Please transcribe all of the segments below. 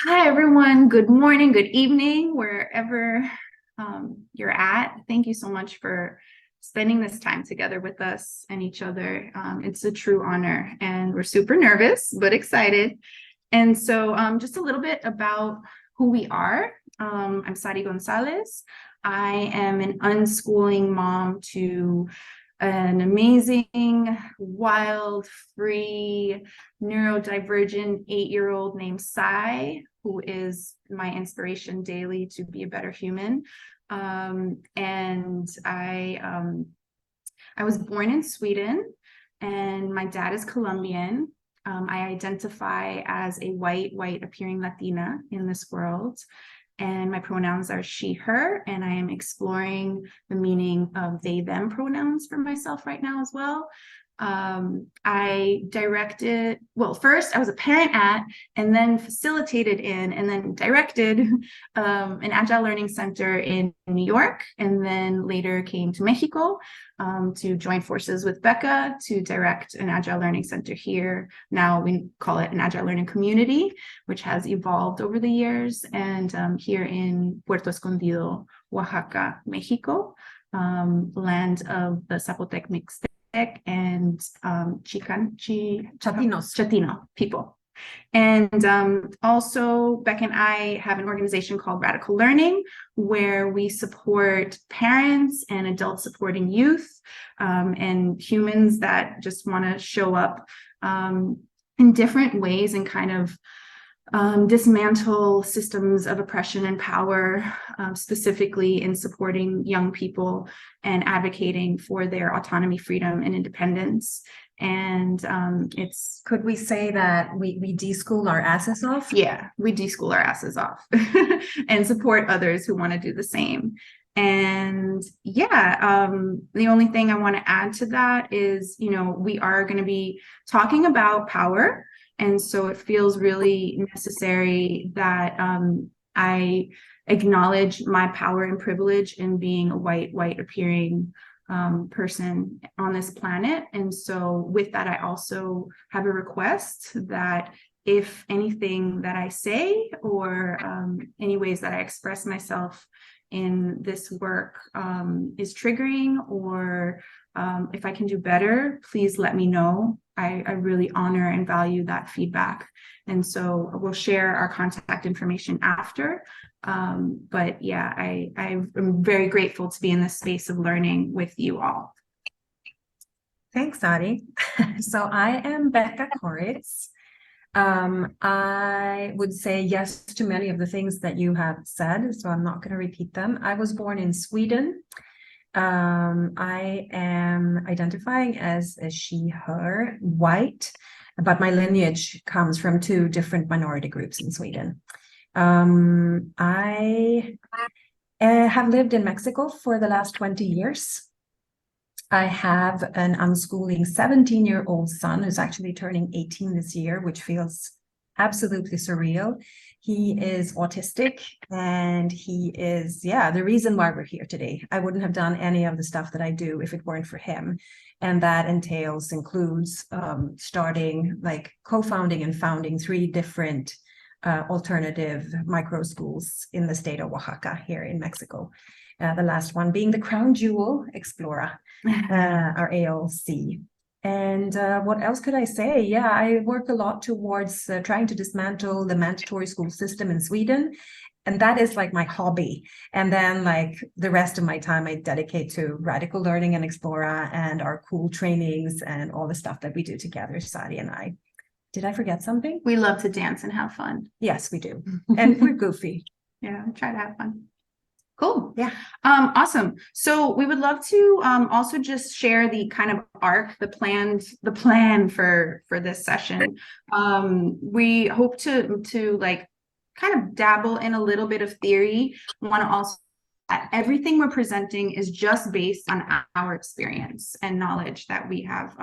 Hi, everyone. Good morning, good evening, wherever you're at. Thank you so much for spending this time together with us and each other. It's a true honor, and we're super nervous, but excited. And so, just a little bit about who we are. I'm Sari Gonzalez. I am an unschooling mom to an amazing, wild, free, neurodivergent 8-year-old named Sai, who is my inspiration daily to be a better human. And I was born in Sweden, and my dad is Colombian. I identify as a white appearing Latina in this world, and my pronouns are she, her, and I am exploring the meaning of they, them pronouns for myself right now as well. I directed, well, first I was a parent at, and then facilitated in, and then directed an Agile Learning Center in New York, and then later came to Mexico to join forces with Becca to direct an Agile Learning Center here. Now we call it an Agile Learning Community, which has evolved over the years, and here in Puerto Escondido, Oaxaca, Mexico, land of the Zapotec Mixtec and Chatino people. And also, Beck and I have an organization called Radical Learning, where we support parents and adults supporting youth and humans that just want to show up in different ways and kind of dismantle systems of oppression and power, specifically in supporting young people and advocating for their autonomy, freedom, and independence. And could we say that we deschool our asses off? Yeah, we deschool our asses off and support others who want to do the same. And yeah, the only thing I want to add to that is, we are going to be talking about power. And so it feels really necessary that I acknowledge my power and privilege in being a white appearing person on this planet. And so with that, I also have a request that if anything that I say or any ways that I express myself in this work is triggering, or if I can do better, please let me know. I really honor and value that feedback. And so we'll share our contact information after. But yeah, I'm very grateful to be in this space of learning with you all. Thanks, Sari. So I am Becca Koritz. I would say yes to many of the things that you have said, so I'm not going to repeat them. I was born in Sweden. I am identifying as a she, her, white, but my lineage comes from 2 different minority groups in Sweden. I have lived in Mexico for the last 20 years. I have an unschooling 17-year-old son who's actually turning 18 this year, which feels absolutely surreal. He is autistic, and he is, the reason why we're here today. I wouldn't have done any of the stuff that I do if it weren't for him. And that includes starting, co-founding and founding 3 different alternative micro schools in the state of Oaxaca here in Mexico. The last one being the crown jewel, Explora, our ALC. And what else could I say? Yeah, I work a lot towards trying to dismantle the mandatory school system in Sweden. And that is my hobby. And then the rest of my time I dedicate to radical learning and Explora and our cool trainings and all the stuff that we do together, Sari and I. Did I forget something? We love to dance and have fun. Yes, we do. And we're goofy. Yeah, try to have fun. Cool. Yeah. Awesome. So we would love to also just share the kind of arc, the plan for this session. We hope to kind of dabble in a little bit of theory. We want to also everything we're presenting is just based on our experience and knowledge that we have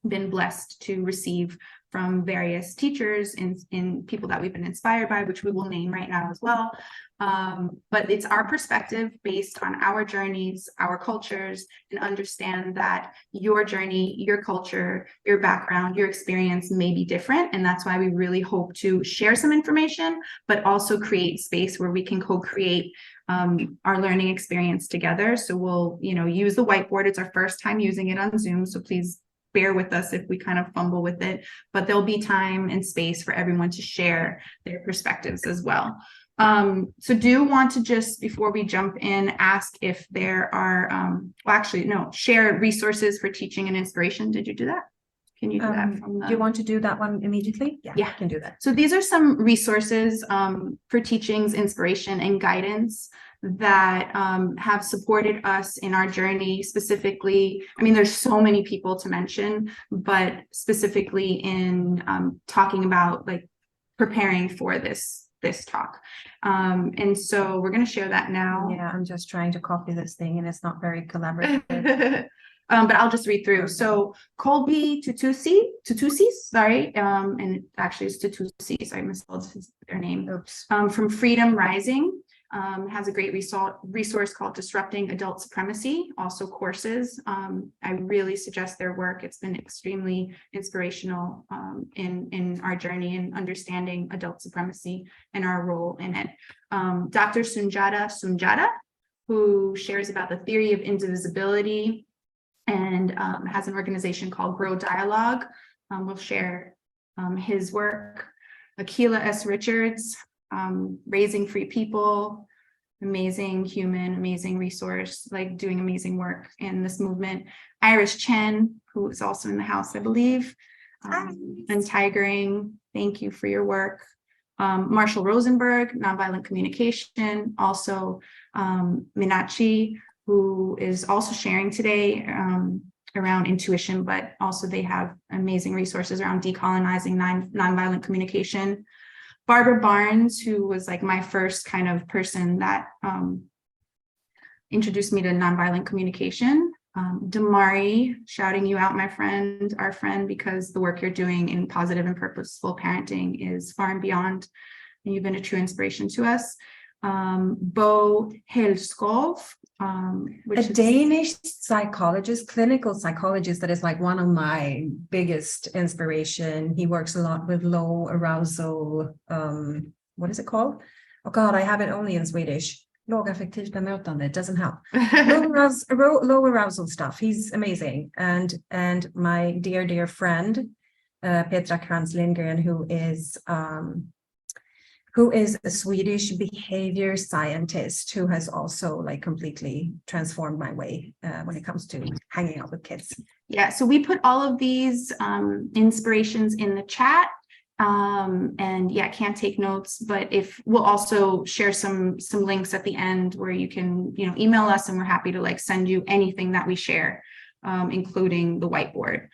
been blessed to receive from various teachers and people that we've been inspired by, which we will name right now as well. But it's our perspective based on our journeys, our cultures, and understand that your journey, your culture, your background, your experience may be different. And that's why we really hope to share some information, but also create space where we can co-create our learning experience together. So we'll, use the whiteboard. It's our first time using it on Zoom. So please bear with us if we kind of fumble with it, but there'll be time and space for everyone to share their perspectives as well. So do want to just, before we jump in, ask if there are, share resources for teaching and inspiration. Did you do that? Can you do that from the... Do you want to do that one immediately? Yeah, I can do that. So these are some resources for teachings, inspiration, and guidance that have supported us in our journey. Specifically, I mean, there's so many people to mention, but specifically in talking about like preparing for this talk. And so we're going to share that now. Yeah, I'm just trying to copy this thing and it's not very collaborative. But I'll just read through. So Colby Tutusi, sorry, and actually it's Tutusi, so I misspelled their name. Oops. From Freedom Rising, has a great resource called Disrupting Adult Supremacy, also courses. I really suggest their work. It's been extremely inspirational in our journey in understanding adult supremacy and our role in it. Dr. Sunjata, who shares about the theory of indivisibility, and has an organization called Grow Dialogue. We'll share his work. Akila S. Richards, Raising Free People, amazing human, amazing resource, like doing amazing work in this movement. Iris Chen, who is also in the house, I believe. Untigering, thank you for your work. Marshall Rosenberg, Nonviolent Communication. Also Minachi, who is also sharing today around intuition, but also they have amazing resources around decolonizing nonviolent communication. Barbara Barnes, who was like my first kind of person that introduced me to nonviolent communication. Damari, shouting you out, my friend, our friend, because the work you're doing in positive and purposeful parenting is far and beyond, and you've been a true inspiration to us. Bo Helskov, which a Danish psychologist, clinical psychologist, that is like one of my biggest inspiration. He works a lot with low arousal. What is it called? Oh God, I have it only in Swedish. Lågaffektivt bemötande. It doesn't help. Low arousal stuff. He's amazing. And my dear friend, Petra Krantz Lindgren, who is a Swedish behavior scientist who has also like completely transformed my way when it comes to hanging out with kids. Yeah, so we put all of these inspirations in the chat. And yeah, can't take notes, but if we'll also share some links at the end where you can, email us, and we're happy to like send you anything that we share, including the whiteboard.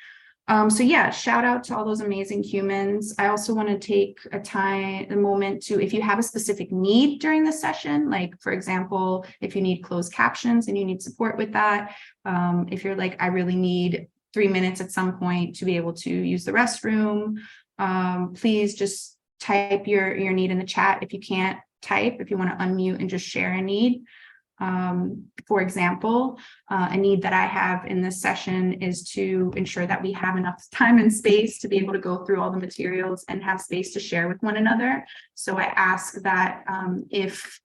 So yeah, shout out to all those amazing humans. I also want to take a moment to, if you have a specific need during the session, like for example, if you need closed captions and you need support with that, if you're like, I really need 3 minutes at some point to be able to use the restroom, please just type your need in the chat. If you can't type, if you want to unmute and just share a need. For example, a need that I have in this session is to ensure that we have enough time and space to be able to go through all the materials and have space to share with one another. So I ask that if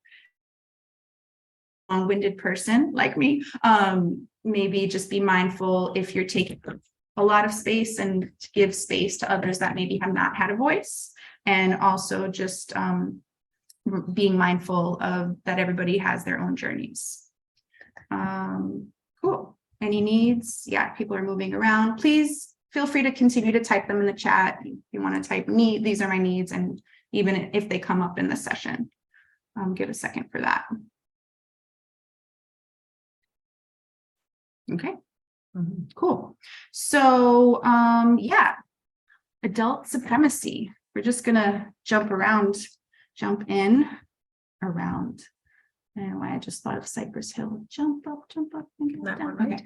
a long-winded person like me, maybe just be mindful if you're taking a lot of space, and to give space to others that maybe have not had a voice, and also just being mindful of that everybody has their own journeys. Cool. Any needs? Yeah, people are moving around. Please feel free to continue to type them in the chat. If you want to type need, these are my needs, and even if they come up in the session, give a second for that. Okay. Cool. So yeah, adult supremacy. We're just gonna jump in around. I don't know why I just thought of Cypress Hill. Jump up and go down. Okay.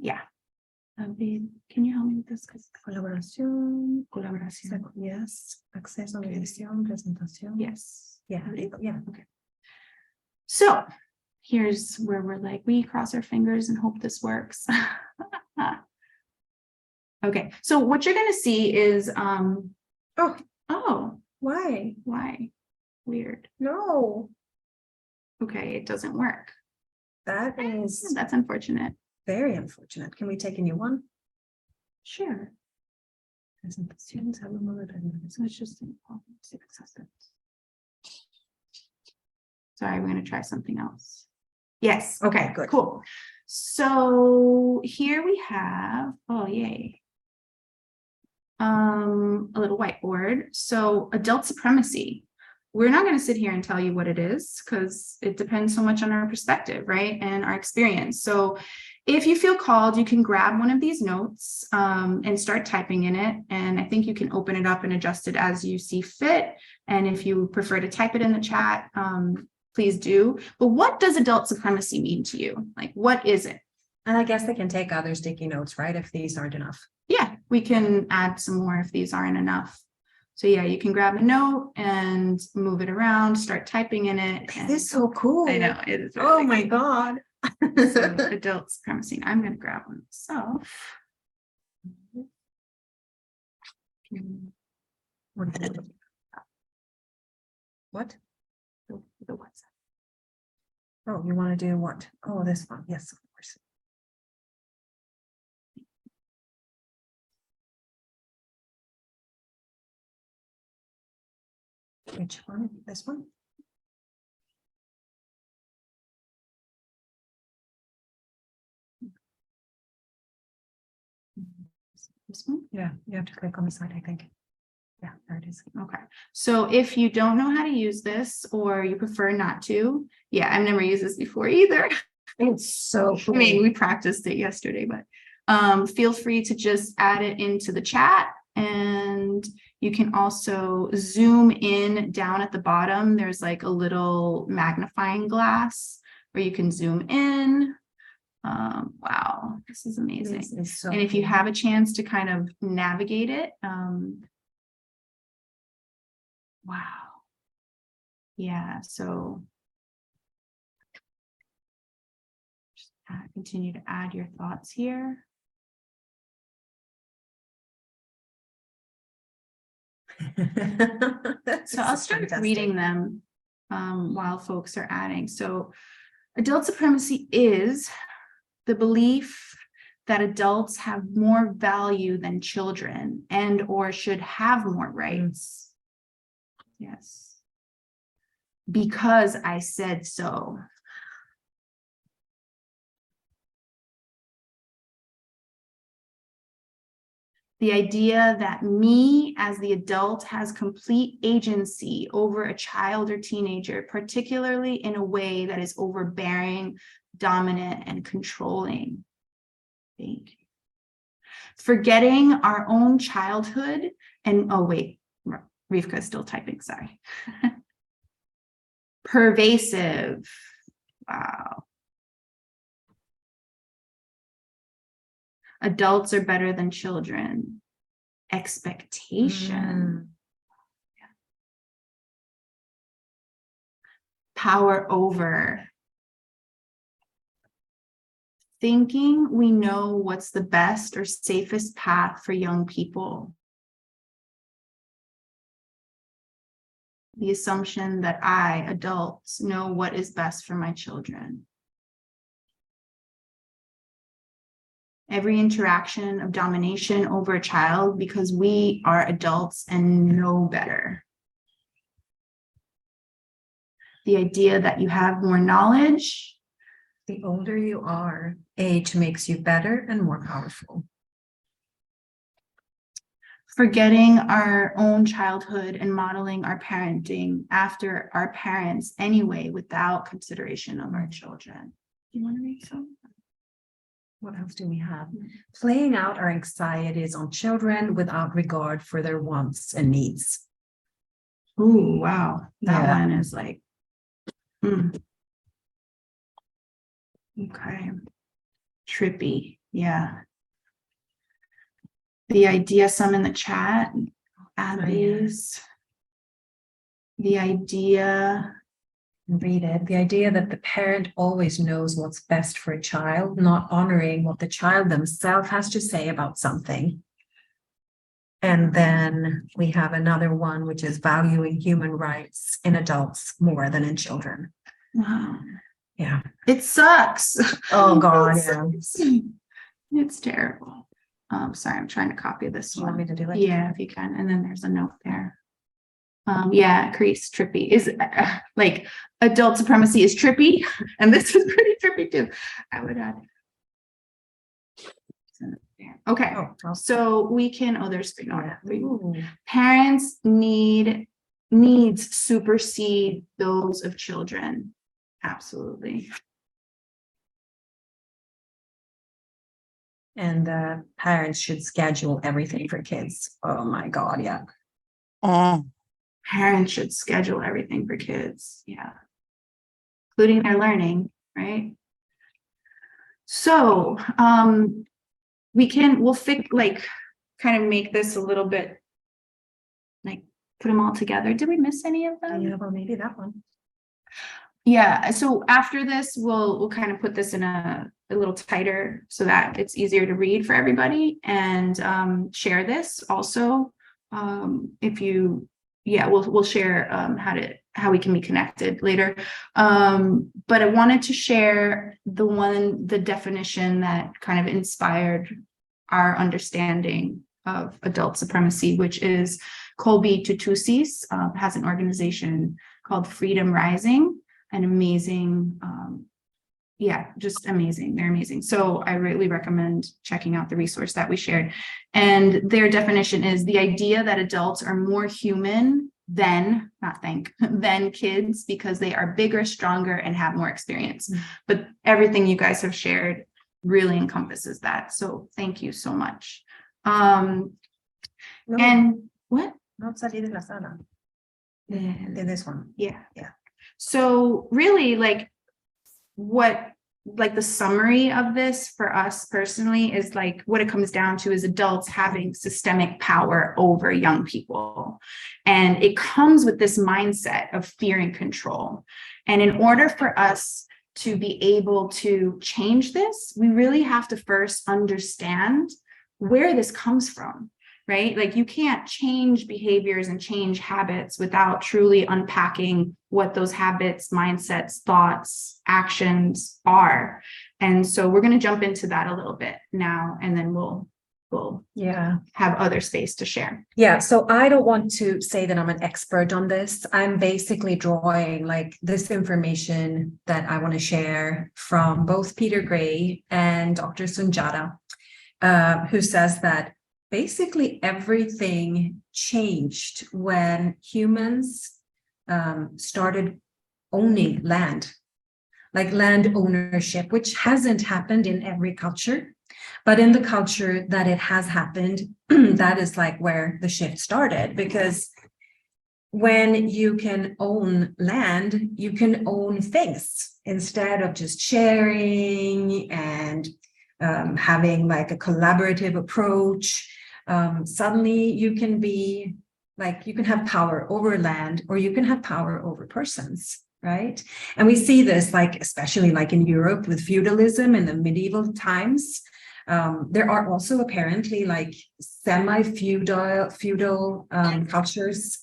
Yeah. David, can you help me with this? Colaboración. Colaboración. Yes. Acceso, mediación, presentación. Yes. Yeah. Yeah. Okay. So here's where we're like, we cross our fingers and hope this works. Okay, so what you're gonna see is oh, Why? why? Weird. No. Okay, it doesn't work. That is That's unfortunate. very unfortunate. Can we take a new one? Sure. Presentaciones, So it's just sorry, we're gonna try something else. Yes, okay, good. Cool. So here we have, oh yay. A little whiteboard. So adult supremacy. We're not going to sit here and tell you what it is because it depends so much on our perspective, right? And our experience. So if you feel called, you can grab one of these notes and start typing in it. And I think you can open it up and adjust it as you see fit. And if you prefer to type it in the chat, please do. But what does adult supremacy mean to you? Like, what is it? And I guess they can take other sticky notes, right? If these aren't enough. Yeah, we can add some more if these aren't enough. So yeah, you can grab a note and move it around, start typing in it. This is so cool. I know it is. Oh my God. So adult supremacy. I'm going to grab one myself. What? The what's Oh, you want to do what? Oh, this one. Yes, of course. Which one? This one? this one? Yeah, you have to click on the side, I think. Yeah, there it is. Okay. So if you don't know how to use this or you prefer not to, yeah, I've never used this before either. It's so cool. I mean, we practiced it yesterday, but feel free to just add it into the chat. And you can also zoom in down at the bottom. There's like a little magnifying glass where you can zoom in. Wow, this is amazing. This is so and if you cool. have a chance to kind of navigate it, wow. Yeah, so just continue to add your thoughts here. So I'll start reading them while folks are adding. So adult supremacy is the belief that adults have more value than children and or should have more rights. Yes. Because I said so. The idea that me as the adult has complete agency over a child or teenager, particularly in a way that is overbearing, dominant, and controlling. Thank you. Forgetting our own childhood and, oh wait, Rivka is still typing, sorry. Pervasive. Wow. Adults are better than children. Expectation. Yeah. Power over. Thinking we know what's the best or safest path for young people. The assumption that I, adults, know what is best for my children. Every interaction of domination over a child because we are adults and know better. The idea that you have more knowledge. The older you are, age makes you better and more powerful. Forgetting our own childhood and modeling our parenting after our parents anyway, without consideration of our children. Do you want to read some? What else do we have? Playing out our anxieties on children without regard for their wants and needs. Ooh, wow. That Yeah. one is like, okay. Trippy. Yeah. the idea, some in the chat, add these. The idea, read it. The idea that the parent always knows what's best for a child, not honoring what the child themselves has to say about something. And then we have another one, which is valuing human rights in adults more than in children. wow. Yeah. It sucks. Oh God, It yeah. sucks. It's terrible. Sorry, I'm trying to copy this Do you one. want me to do it? Yeah, if you can. And then there's a note there. Yeah, Crease trippy is like adult supremacy is trippy, and this is pretty trippy too. I would add. Okay, so we can. Oh, there's three. No, parents needs supersede those of children. Absolutely. And parents should schedule everything for kids. Oh my God, yeah. Parents should schedule everything for kids, yeah, including their learning, right? So we'll kind of make this a little bit like put them all together. Did we miss any of them? Yeah, well, maybe that one. Yeah, so after this, we'll kind of put this in a little tighter so that it's easier to read for everybody, and share this also. If you, yeah, we'll share how we can be connected later. But I wanted to share the definition that kind of inspired our understanding of adult supremacy, which is Colby Tutusis, has an organization called Freedom Rising. An amazing, just amazing. They're amazing. So I really recommend checking out the resource that we shared. And their definition is the idea that adults are more human than kids because they are bigger, stronger, and have more experience. Mm-hmm. But everything you guys have shared really encompasses that. So thank you so much. And what? Not salir de la sala. De this one. Yeah. So really the summary of this for us personally is what it comes down to is adults having systemic power over young people. And it comes with this mindset of fear and control. And in order for us to be able to change this, we really have to first understand where this comes from. Right? You can't change behaviors and change habits without truly unpacking what those habits, mindsets, thoughts, actions are. And so we're going to jump into that a little bit now, and then we'll have other space to share. Yeah. So I don't want to say that I'm an expert on this. I'm basically drawing this information that I want to share from both Peter Gray and Dr. Sunjata, who says that basically everything changed when humans started owning land, land ownership, which hasn't happened in every culture. But in the culture that it has happened, that is where the shift started, because when you can own land, you can own things instead of just sharing and having a collaborative approach. Suddenly you can be you can have power over land, or you can have power over persons, right? And we see this especially in Europe with feudalism in the medieval times. There are also apparently semi-feudal cultures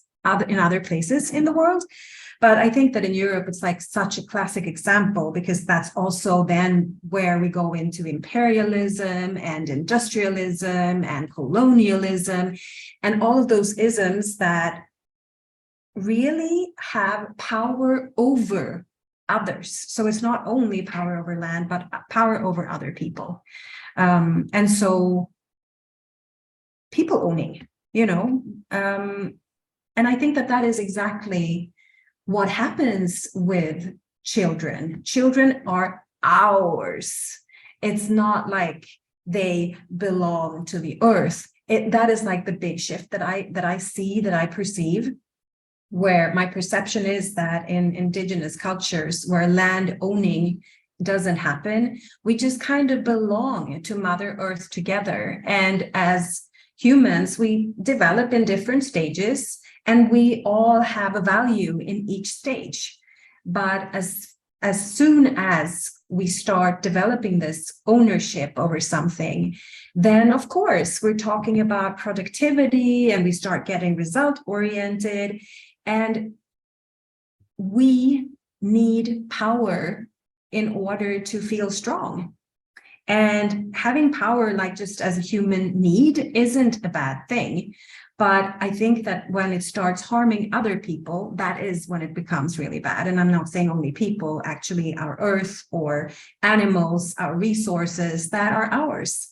in other places in the world. But I think that in Europe, it's such a classic example, because that's also then where we go into imperialism and industrialism and colonialism and all of those isms that really have power over others. So it's not only power over land, but power over other people. And so people owning, and I think that is exactly what happens with children. Children are ours. It's not they belong to the earth. That is the big shift that I see, that I perceive, where my perception is that in indigenous cultures where land owning doesn't happen, we just kind of belong to Mother Earth together. And as humans, we develop in different stages, and we all have a value in each stage. But as soon as we start developing this ownership over something, then of course we're talking about productivity, and we start getting result oriented, and we need power in order to feel strong. And having power, like just as a human need, isn't a bad thing. But I think that when it starts harming other people, that is when it becomes really bad. And I'm not saying only people, actually our earth or animals, our resources that are ours.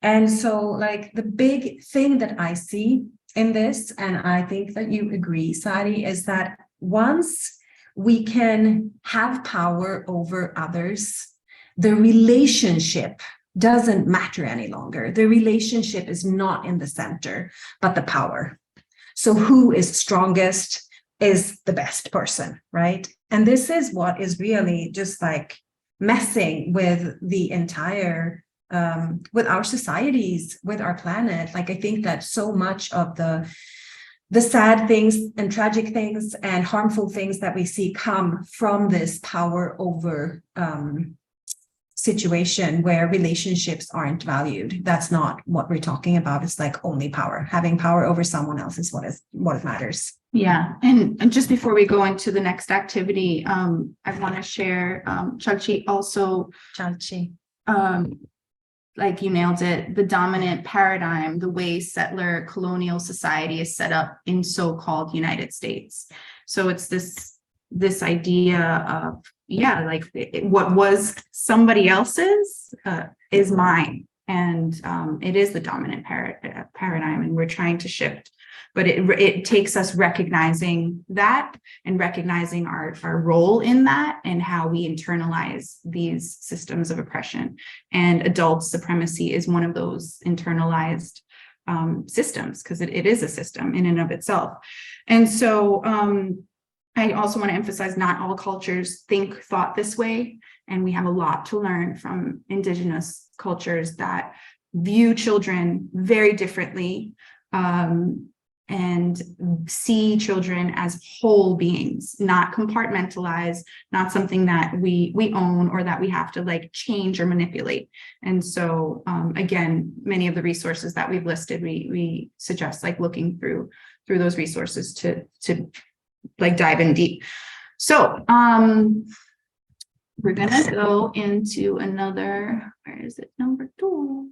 And so like the big thing that I see in this, and I think that you agree, Sari, is that once we can have power over others, the relationship doesn't matter any longer. The relationship is not in the center, but the power. So who is strongest is the best person, right? And this is what is really just like messing with the entire, with our societies, with our planet. Like I think that so much of the sad things and tragic things and harmful things that we see come from this power over situation where relationships aren't valued. That's not what we're talking about. It's like only power. Having power over someone else is what matters. Yeah, and just before we go into the next activity, I want to share Chagchi also, like you nailed it, the dominant paradigm, the way settler colonial society is set up in so-called United States. So it's this idea of, yeah, like what was somebody else's is mine. And it is the dominant paradigm, and we're trying to shift. But it takes us recognizing that and recognizing our role in that and how we internalize these systems of oppression. And adult supremacy is one of those internalized systems, because it is a system in and of itself. And so I also want to emphasize not all cultures thought this way. And we have a lot to learn from indigenous cultures that view children very differently, and see children as whole beings, not compartmentalized, not something that we own or that we have to like change or manipulate. And so again, many of the resources that we've listed, we suggest like looking through those resources to like dive in deep. So we're gonna go into another, where is it, number 2?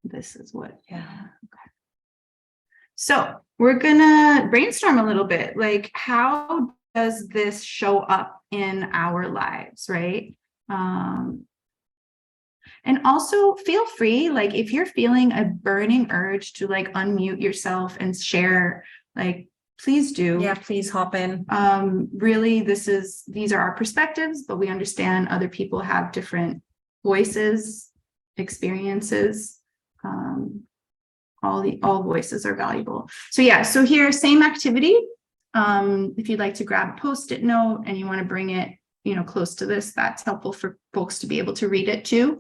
This is what, yeah, okay. So we're gonna brainstorm a little bit, like how does this show up in our lives, right? And also feel free, like if you're feeling a burning urge to like unmute yourself and share, like please do. Yeah, please hop in. Really, these are our perspectives, but we understand other people have different voices, experiences. All voices are valuable. So yeah, so here, same activity. If you'd like to grab a Post-it note and you want to bring it, close to this, that's helpful for folks to be able to read it too.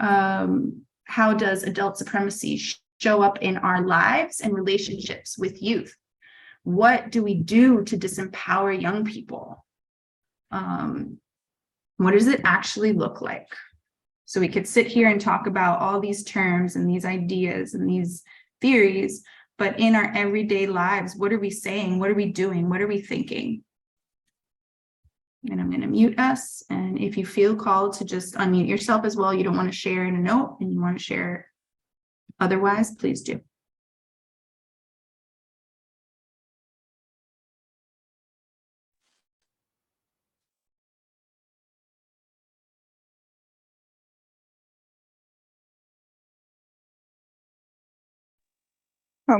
How does adult supremacy show up in our lives and relationships with youth? What do we do to disempower young people? What does it actually look like? So we could sit here and talk about all these terms and these ideas and these theories, but in our everyday lives, what are we saying? What are we doing? What are we thinking? And I'm going to mute us. And if you feel called to just unmute yourself as well, you don't want to share in a note and you want to share otherwise, please do.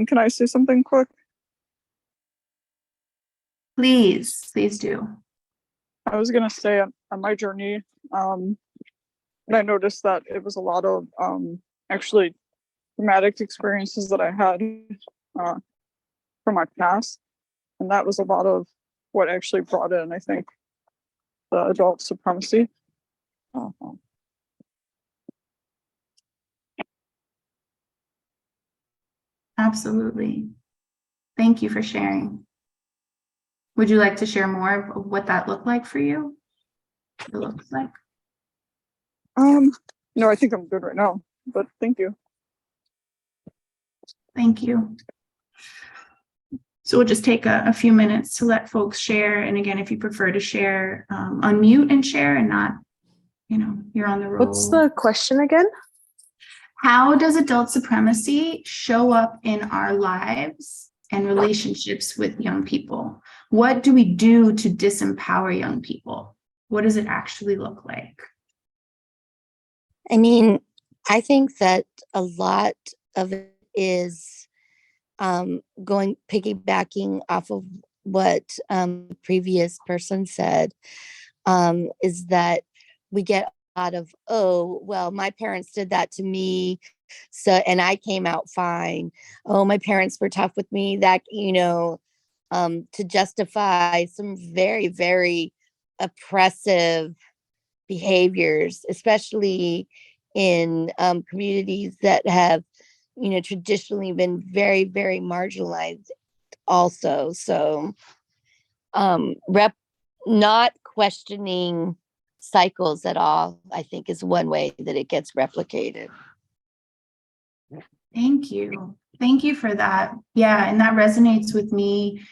Can I say something quick? Please do. I was gonna say on my journey, and I noticed that it was a lot of actually traumatic experiences that I had from my past, and that was a lot of what actually brought in, I think, the adult supremacy. Absolutely. Thank you for sharing. Would you like to share more of what that looked like for you? It looks like. No, I think I'm good right now, but thank you. Thank you. So we'll just take a few minutes to let folks share. And again, if you prefer to share, unmute and share and not, you're on the roll. What's the question again? How does adult supremacy show up in our lives and relationships with young people? What do we do to disempower young people? What does it actually look like? I mean, I think that a lot of it is piggybacking off of what the previous person said, is that we get a lot of, oh, well, my parents did that to me, so, and I came out fine. Oh, my parents were tough with me, that, to justify some very, very oppressive behaviors, especially in communities that have, traditionally been very, very marginalized also. So not questioning cycles at all, I think, is one way that it gets replicated. Thank you. Thank you for that. Yeah, and that resonates with me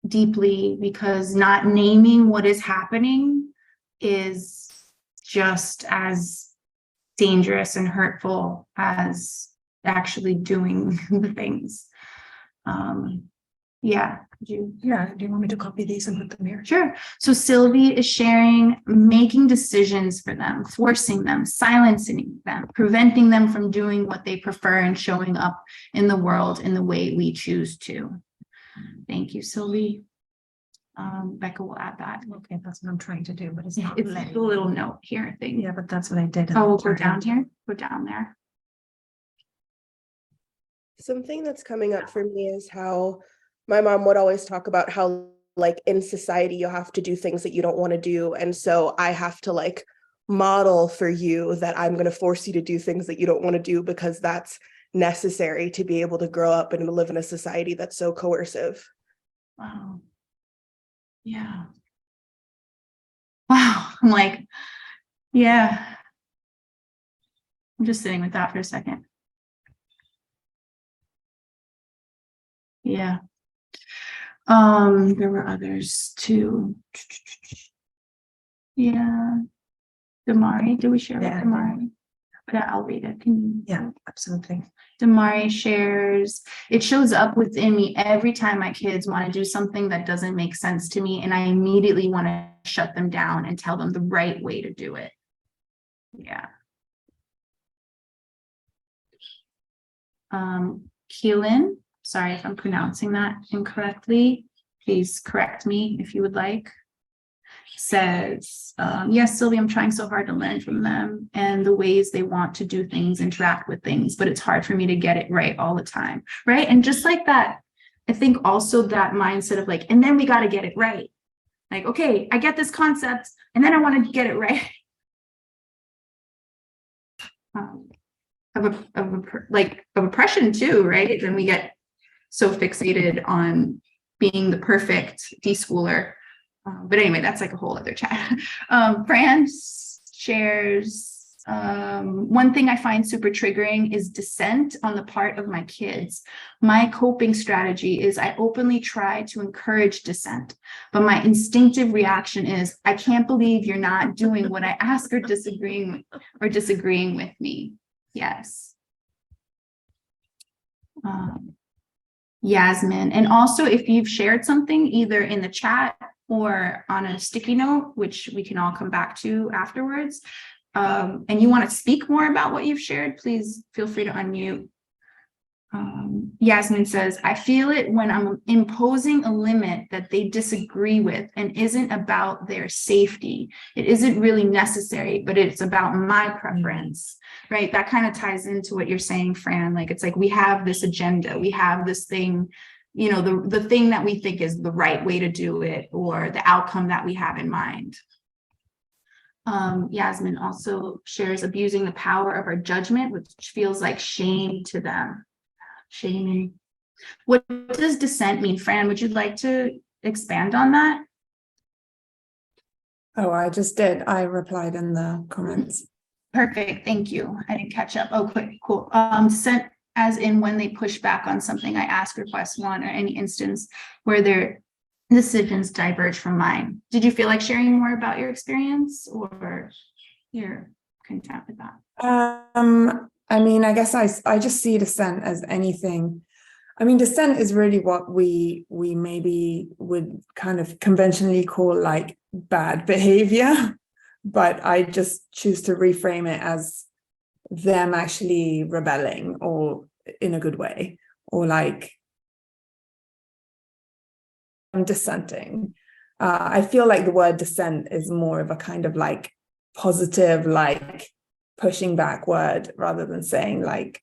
deeply, because not naming what is happening is just as dangerous and hurtful as actually doing the things. Yeah. Do you want me to copy these and put them here? Sure. So Sylvie is sharing, making decisions for them, forcing them, silencing them, preventing them from doing what they prefer and showing up in the world in the way we choose to. Thank you, Sylvie. Becca will add that. Okay, that's what I'm trying to do, but it's It's not the letting little me. note here thing. Yeah, but that's what I did. Oh, we'll go down here. Go down there. Something that's coming up for me is how my mom would always talk about how, like, in society, you have to do things that you don't want to do. And so I have to, like, model for you that I'm going to force you to do things that you don't want to do, because that's necessary to be able to grow up and live in a society that's so coercive. Wow. Yeah. Wow. I'm like, yeah. I'm just sitting with that for a second. Yeah. There were others too. Yeah. Damari, did we share with Yeah. Damari? But I'll read it. Can you? Yeah, absolutely. Damari shares, it shows up within me every time my kids want to do something that doesn't make sense to me, and I immediately want to shut them down and tell them the right way to do it. Yeah. Keelan, sorry if I'm pronouncing that incorrectly. Please correct me if you would like. Says, yes, Sylvia, I'm trying so hard to learn from them and the ways they want to do things, interact with things, but it's hard for me to get it right all the time. Right. And just like that, I think also that mindset of like, and then we got to get it right. Like, okay, I get this concept and then I want to get it right. Of oppression too, right? Then we get so fixated on being the perfect deschooler. But anyway, that's like a whole other chat. Fran shares, one thing I find super triggering is dissent on the part of my kids. My coping strategy is I openly try to encourage dissent, but my instinctive reaction is, I can't believe you're not doing what I ask or disagreeing with me. Yes. Yasmin, and also if you've shared something either in the chat or on a sticky note, which we can all come back to afterwards, and you want to speak more about what you've shared, please feel free to unmute. Yasmin says, I feel it when I'm imposing a limit that they disagree with and isn't about their safety. It isn't really necessary, but it's about my preference, right? That kind of ties into what you're saying, Fran. Like, it's like we have this agenda, we have this thing, you know, the thing that we think is the right way to do it, or the outcome that we have in mind. Yasmin also shares abusing the power of our judgment, which feels like shame to them. Shaming. What does dissent mean? Fran, would you like to expand on that? Oh, I just did. I replied in the comments. Perfect, thank you. I didn't catch up. Oh, quick, cool. Dissent as in when they push back on something I ask, request, want, or any instance where their decisions diverge from mine. Did you feel like sharing more about your experience, or you're content with that? I mean, I guess I just see dissent as anything. I mean, dissent is really what we maybe would kind of conventionally call like bad behavior, but I just choose to reframe it as them actually rebelling, or in a good way, or like I'm dissenting. I feel like the word dissent is more of a kind of like positive, like pushing back word, rather than saying like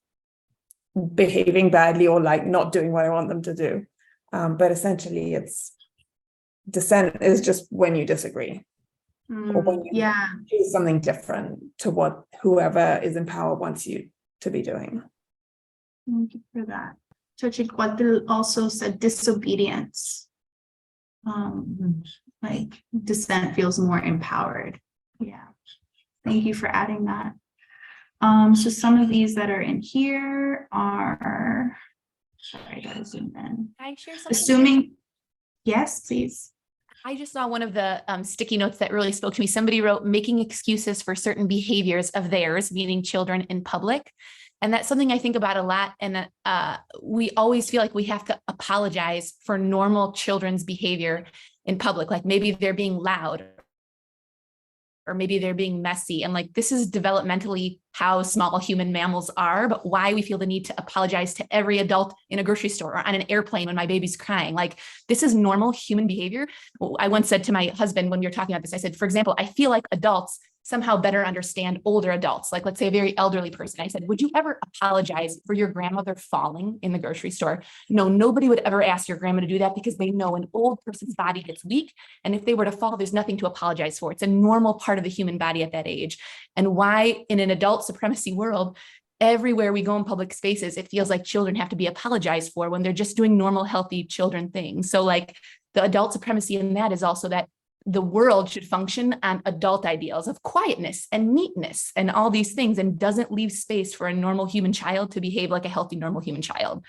behaving badly or like not doing what I want them to do. But essentially it's dissent is just when you disagree, or when you do something different to what whoever is in power wants you to be doing. Thank you for that. Xochitl also said disobedience. Like dissent feels more empowered. Yeah. Thank you for adding that. So some of these that are in here are, sorry, I gotta zoom in. Can I share something? Assuming, yes, please. I just saw one of the sticky notes that really spoke to me. Somebody wrote, making excuses for certain behaviors of theirs, meaning children in public. And that's something I think about a lot. And we always feel like we have to apologize for normal children's behavior in public. Like maybe they're being loud, or maybe they're being messy. And like, this is developmentally how small human mammals are, but why we feel the need to apologize to every adult in a grocery store or on an airplane when my baby's crying. Like, this is normal human behavior. I once said to my husband when we were talking about this, I said, for example, I feel like adults somehow better understand older adults, like let's say a very elderly person. I said, would you ever apologize for your grandmother falling in the grocery store? No, nobody would ever ask your grandma to do that, because they know an old person's body gets weak. And if they were to fall, there's nothing to apologize for. It's a normal part of the human body at that age. And why in an adult supremacy world, everywhere we go in public spaces, it feels like children have to be apologized for when they're just doing normal, healthy children things. So like the adult supremacy in that is also that the world should function on adult ideals of quietness and neatness and all these things, and doesn't leave space for a normal human child to behave like a healthy, normal human child.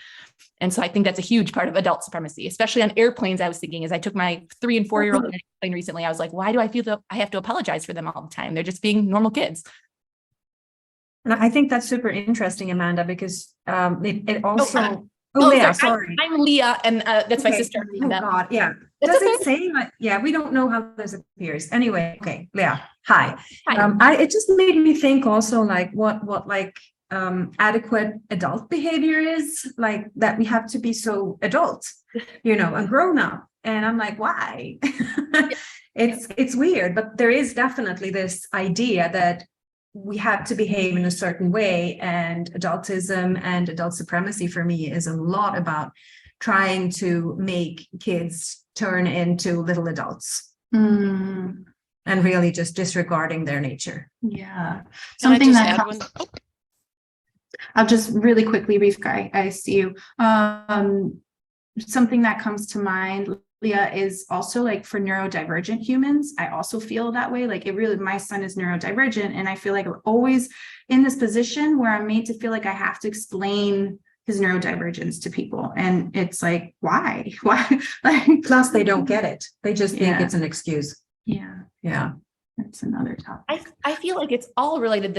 And so I think that's a huge part of adult supremacy, especially on airplanes. I was thinking as I took my 3 and 4 year old on an airplane recently, I was like, why do I feel that I have to apologize for them all the time? They're just being normal kids. And I think that's super interesting, Amanda, because it also. Leah, sorry. I'm Leah, and that's my sister. Oh God, yeah. That's Does it say like, yeah, we don't know how this appears. Anyway, okay, Leah, hi. Hi. It just made me think also like what like adequate adult behavior is, like that we have to be so adult, and grown up. And I'm like, why? It's weird, but there is definitely this idea that we have to behave in a certain way, and adultism and adult supremacy for me is a lot about trying to make kids turn into little adults and really just disregarding their nature. Yeah. Something that comes, I'll just really quickly, Rivka, I see you. Something that comes to mind, Leah, is also like for neurodivergent humans. I also feel that way. Like my son is neurodivergent, and I feel like I'm always in this position where I'm made to feel like I have to explain his neurodivergence to people. And it's like, why? Like, plus they don't get it. They just think it's an excuse. Yeah. That's another topic. I feel like it's all related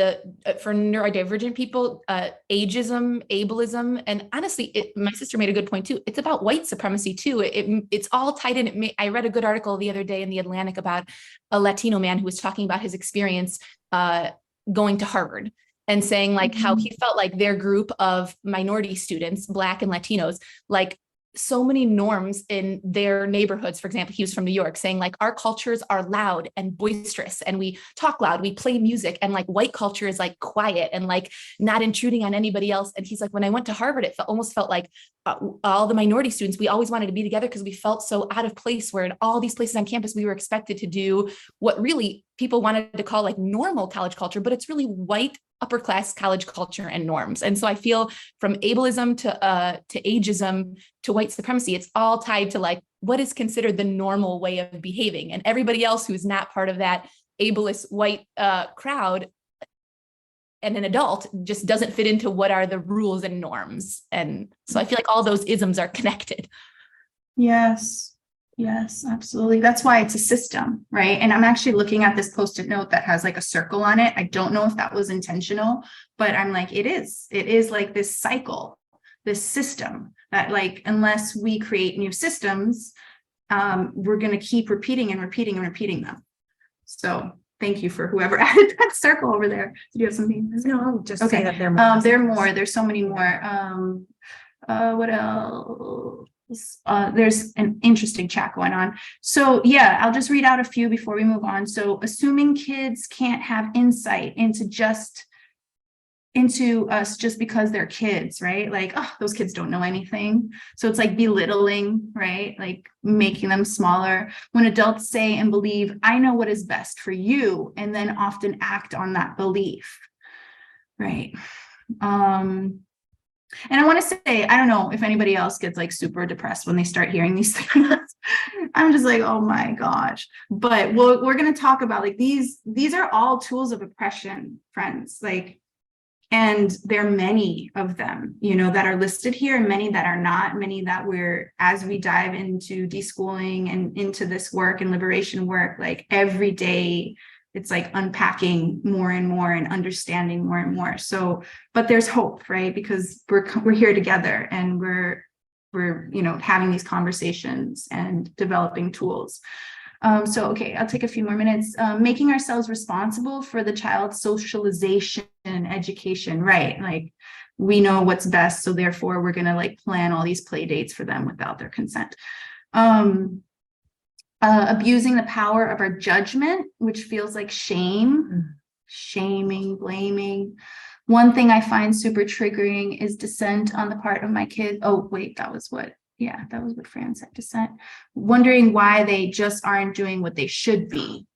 for neurodivergent people, ageism, ableism, and honestly, my sister made a good point too. It's about white supremacy too. It's all tied in. I read a good article the other day in The Atlantic about a Latino man who was talking about his experience going to Harvard, and saying like how he felt like their group of minority students, Black and Latinos, like so many norms in their neighborhoods. For example, he was from New York, saying like our cultures are loud and boisterous, and we talk loud, we play music, and like white culture is like quiet and like not intruding on anybody else. And he's like, when I went to Harvard, it almost felt like all the minority students, we always wanted to be together because we felt so out of place, where in all these places on campus, we were expected to do what really people wanted to call like normal college culture, but it's really white upper class college culture and norms. And so I feel from ableism to ageism to white supremacy, it's all tied to like what is considered the normal way of behaving, and everybody else who's not part of that ableist white crowd and an adult just doesn't fit into what are the rules and norms. And so I feel like all those isms are connected. Yes, yes, absolutely. That's why it's a system, right? And I'm actually looking at this Post-it note that has like a circle on it. I don't know if that was intentional, but I'm like, it is like this cycle, this system that like, unless we create new systems, we're going to keep repeating and repeating and repeating them. So thank you for whoever added that circle over there. Did you have something? No, I'll just Okay. say that there are more. There's so many more. What else? There's an interesting chat going on. So yeah, I'll just read out a few before we move on. So assuming kids can't have insight into us just because they're kids, right? Like, oh, those kids don't know anything. So it's like belittling, right? Like making them smaller. When adults say and believe, I know what is best for you, and then often act on that belief, right? And I want to say, I don't know if anybody else gets like super depressed when they start hearing these things. I'm just like, oh my gosh. But we're going to talk about like these are all tools of oppression, friends. Like, and there are many of them, you know, that are listed here, and many that are not, many that as we dive into deschooling and into this work and liberation work, like every day, it's like unpacking more and more and understanding more and more. So, but there's hope, right? Because we're here together, and we're, you know, having these conversations and developing tools. So, okay, I'll take a few more minutes. Making ourselves responsible for the child's socialization and education, right? Like we know what's best, so therefore we're gonna like plan all these play dates for them without their consent. Abusing the power of our judgment, which feels like shame, shaming, blaming. One thing I find super triggering is dissent on the part of my kids. Oh, wait, that was what Fran said, dissent. Wondering why they just aren't doing what they should be.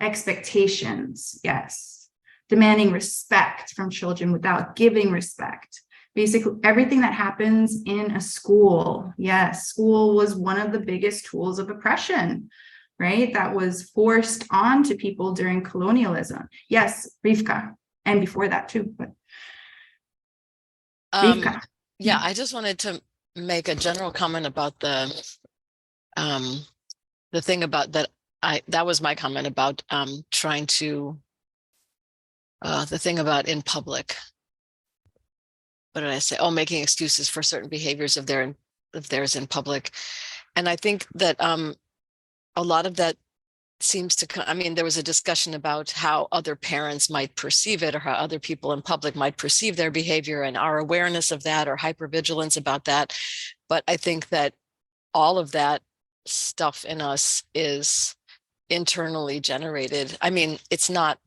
Expectations, yes. Demanding respect from children without giving respect. Basically, everything that happens in a school. Yes, school was one of the biggest tools of oppression, right? That was forced onto people during colonialism. Yes, Rivka, and before that too. But Rivka. Yeah, I just wanted to make a general comment about the thing about that. That was my comment about trying to the thing about in public. What did I say? Oh, making excuses for certain behaviors of theirs in public. And I think that a lot of that seems to, I mean, there was a discussion about how other parents might perceive it, or how other people in public might perceive their behavior, and our awareness of that or hypervigilance about that. But I think that all of that stuff in us is internally generated. I mean, it's not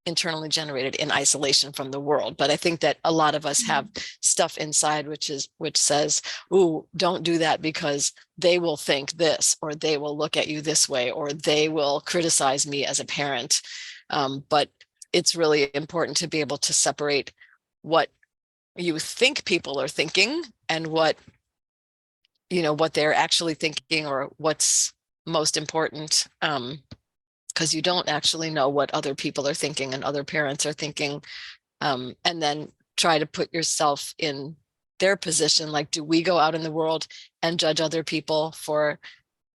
internally generated in isolation from the world, but I think that a lot of us have stuff inside which says, "Ooh, don't do that because they will think this, or they will look at you this way, or they will criticize me as a parent." But it's really important to be able to separate what you think people are thinking and what they're actually thinking, or what's most important. Because you don't actually know what other people are thinking and other parents are thinking, and then try to put yourself in their position. Like, do we go out in the world and judge other people for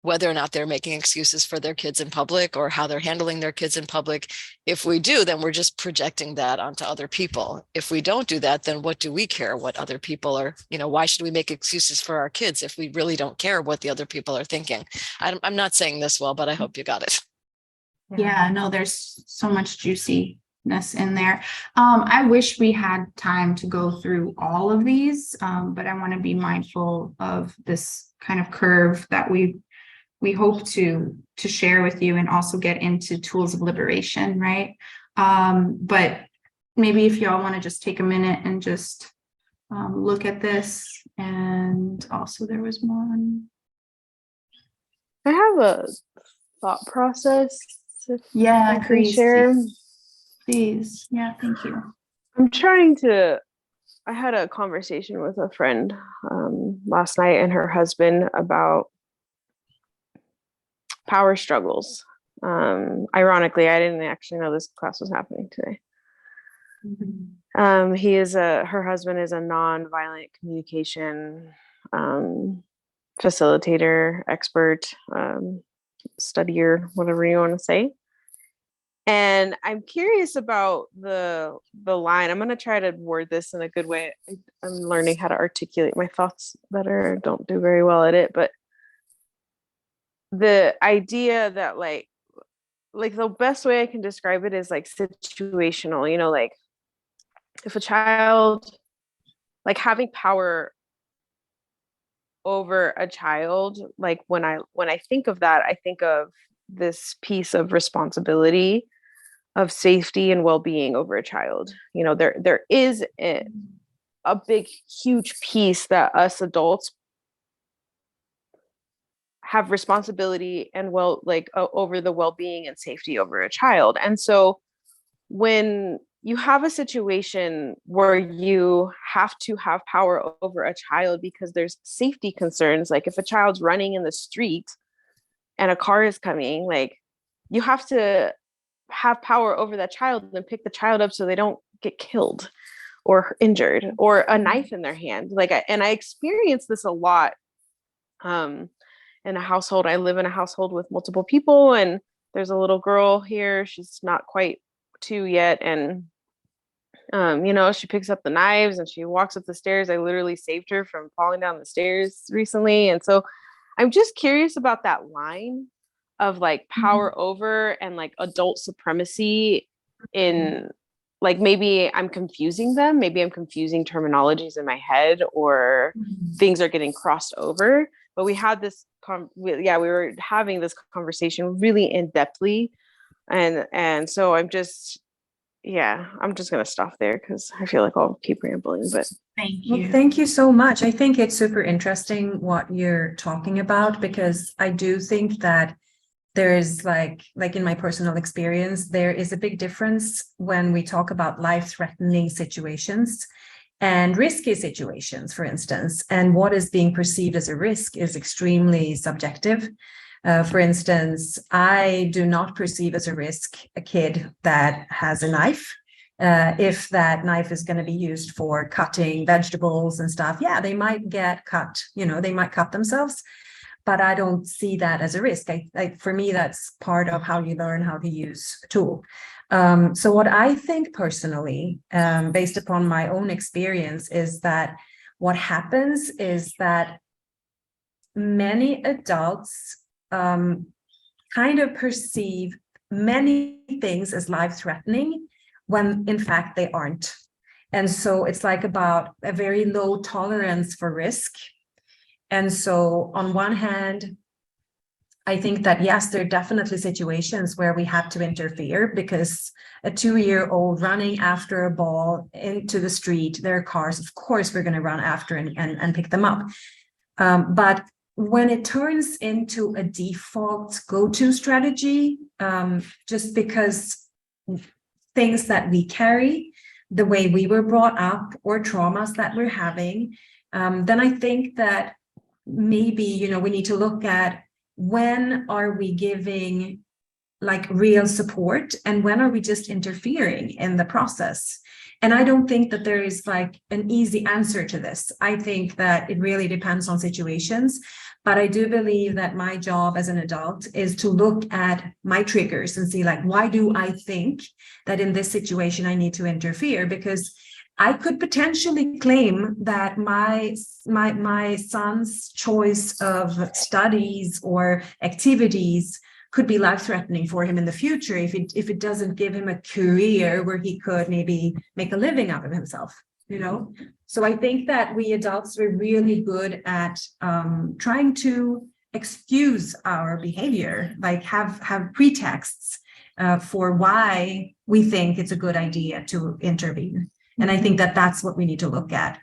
whether or not they're making excuses for their kids in public, or how they're handling their kids in public? If we do, then we're just projecting that onto other people. If we don't do that, then what do we care what other people are, why should we make excuses for our kids if we really don't care what the other people are thinking? I'm not saying this well, but I hope you got it. Yeah, no, there's so much juiciness in there. I wish we had time to go through all of these, but I want to be mindful of this kind of curve that we hope to share with you, and also get into tools of liberation, right? But maybe if y'all want to just take a minute and just look at this. And also there was one. I have a thought process if Yeah, I can please, share. please. Yeah, thank you. I had a conversation with a friend last night and her husband about power struggles. Ironically, I didn't actually know this class was happening today. Her husband is a non-violent communication facilitator, expert, studier, whatever you want to say. And I'm curious about the line. I'm going to try to word this in a good way. I'm learning how to articulate my thoughts better. I don't do very well at it, but the idea that like the best way I can describe it is like situational, you know, like if a child, like having power over a child, like when I think of that, I think of this piece of responsibility of safety and well-being over a child. You know, there is a big, huge piece that us adults have responsibility and over the well-being and safety over a child. And so when you have a situation where you have to have power over a child because there's safety concerns, like if a child's running in the street and a car is coming, like you have to have power over that child and pick the child up so they don't get killed or injured or a knife in their hand. I experience this a lot in a household. I live in a household with multiple people, and there's a little girl here. She's not quite 2 yet. And, you know, she picks up the knives and she walks up the stairs. I literally saved her from falling down the stairs recently. And so I'm just curious about that line of like power over and like adult supremacy in like, maybe I'm confusing them. Maybe I'm confusing terminologies in my head, or things are getting crossed over. But we had this, we were having this conversation really in depthly. And so I'm just going to stop there because I feel like I'll keep rambling, but Thank you. Well, thank you so much. I think it's super interesting what you're talking about, because I do think that there is like in my personal experience, there is a big difference when we talk about life-threatening situations and risky situations, for instance, and what is being perceived as a risk is extremely subjective. For instance, I do not perceive as a risk a kid that has a knife. If that knife is going to be used for cutting vegetables and stuff, yeah, they might get cut, you know, they might cut themselves, but I don't see that as a risk. For me, that's part of how you learn how to use a tool. So what I think personally, based upon my own experience, is that what happens is that many adults kind of perceive many things as life-threatening when in fact they aren't. And so it's like about a very low tolerance for risk. And so on one hand, I think that, yes, there are definitely situations where we have to interfere, because a 2-year-old running after a ball into the street, there are cars, of course, we're going to run after and pick them up. But when it turns into a default go-to strategy, just because things that we carry, the way we were brought up, or traumas that we're having, then I think that maybe, you know, we need to look at, when are we giving like real support and when are we just interfering in the process? And I don't think that there is like an easy answer to this. I think that it really depends on situations, but I do believe that my job as an adult is to look at my triggers and see, like, why do I think that in this situation I need to interfere? Because I could potentially claim that my son's choice of studies or activities could be life-threatening for him in the future if it doesn't give him a career where he could maybe make a living out of himself, you know? So I think that we adults are really good at trying to excuse our behavior, like have pretexts for why we think it's a good idea to intervene. And I think that that's what we need to look at.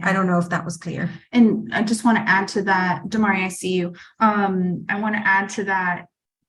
I don't know if that was clear. And I just want to add to that, Damari, I see you. I want to add to that.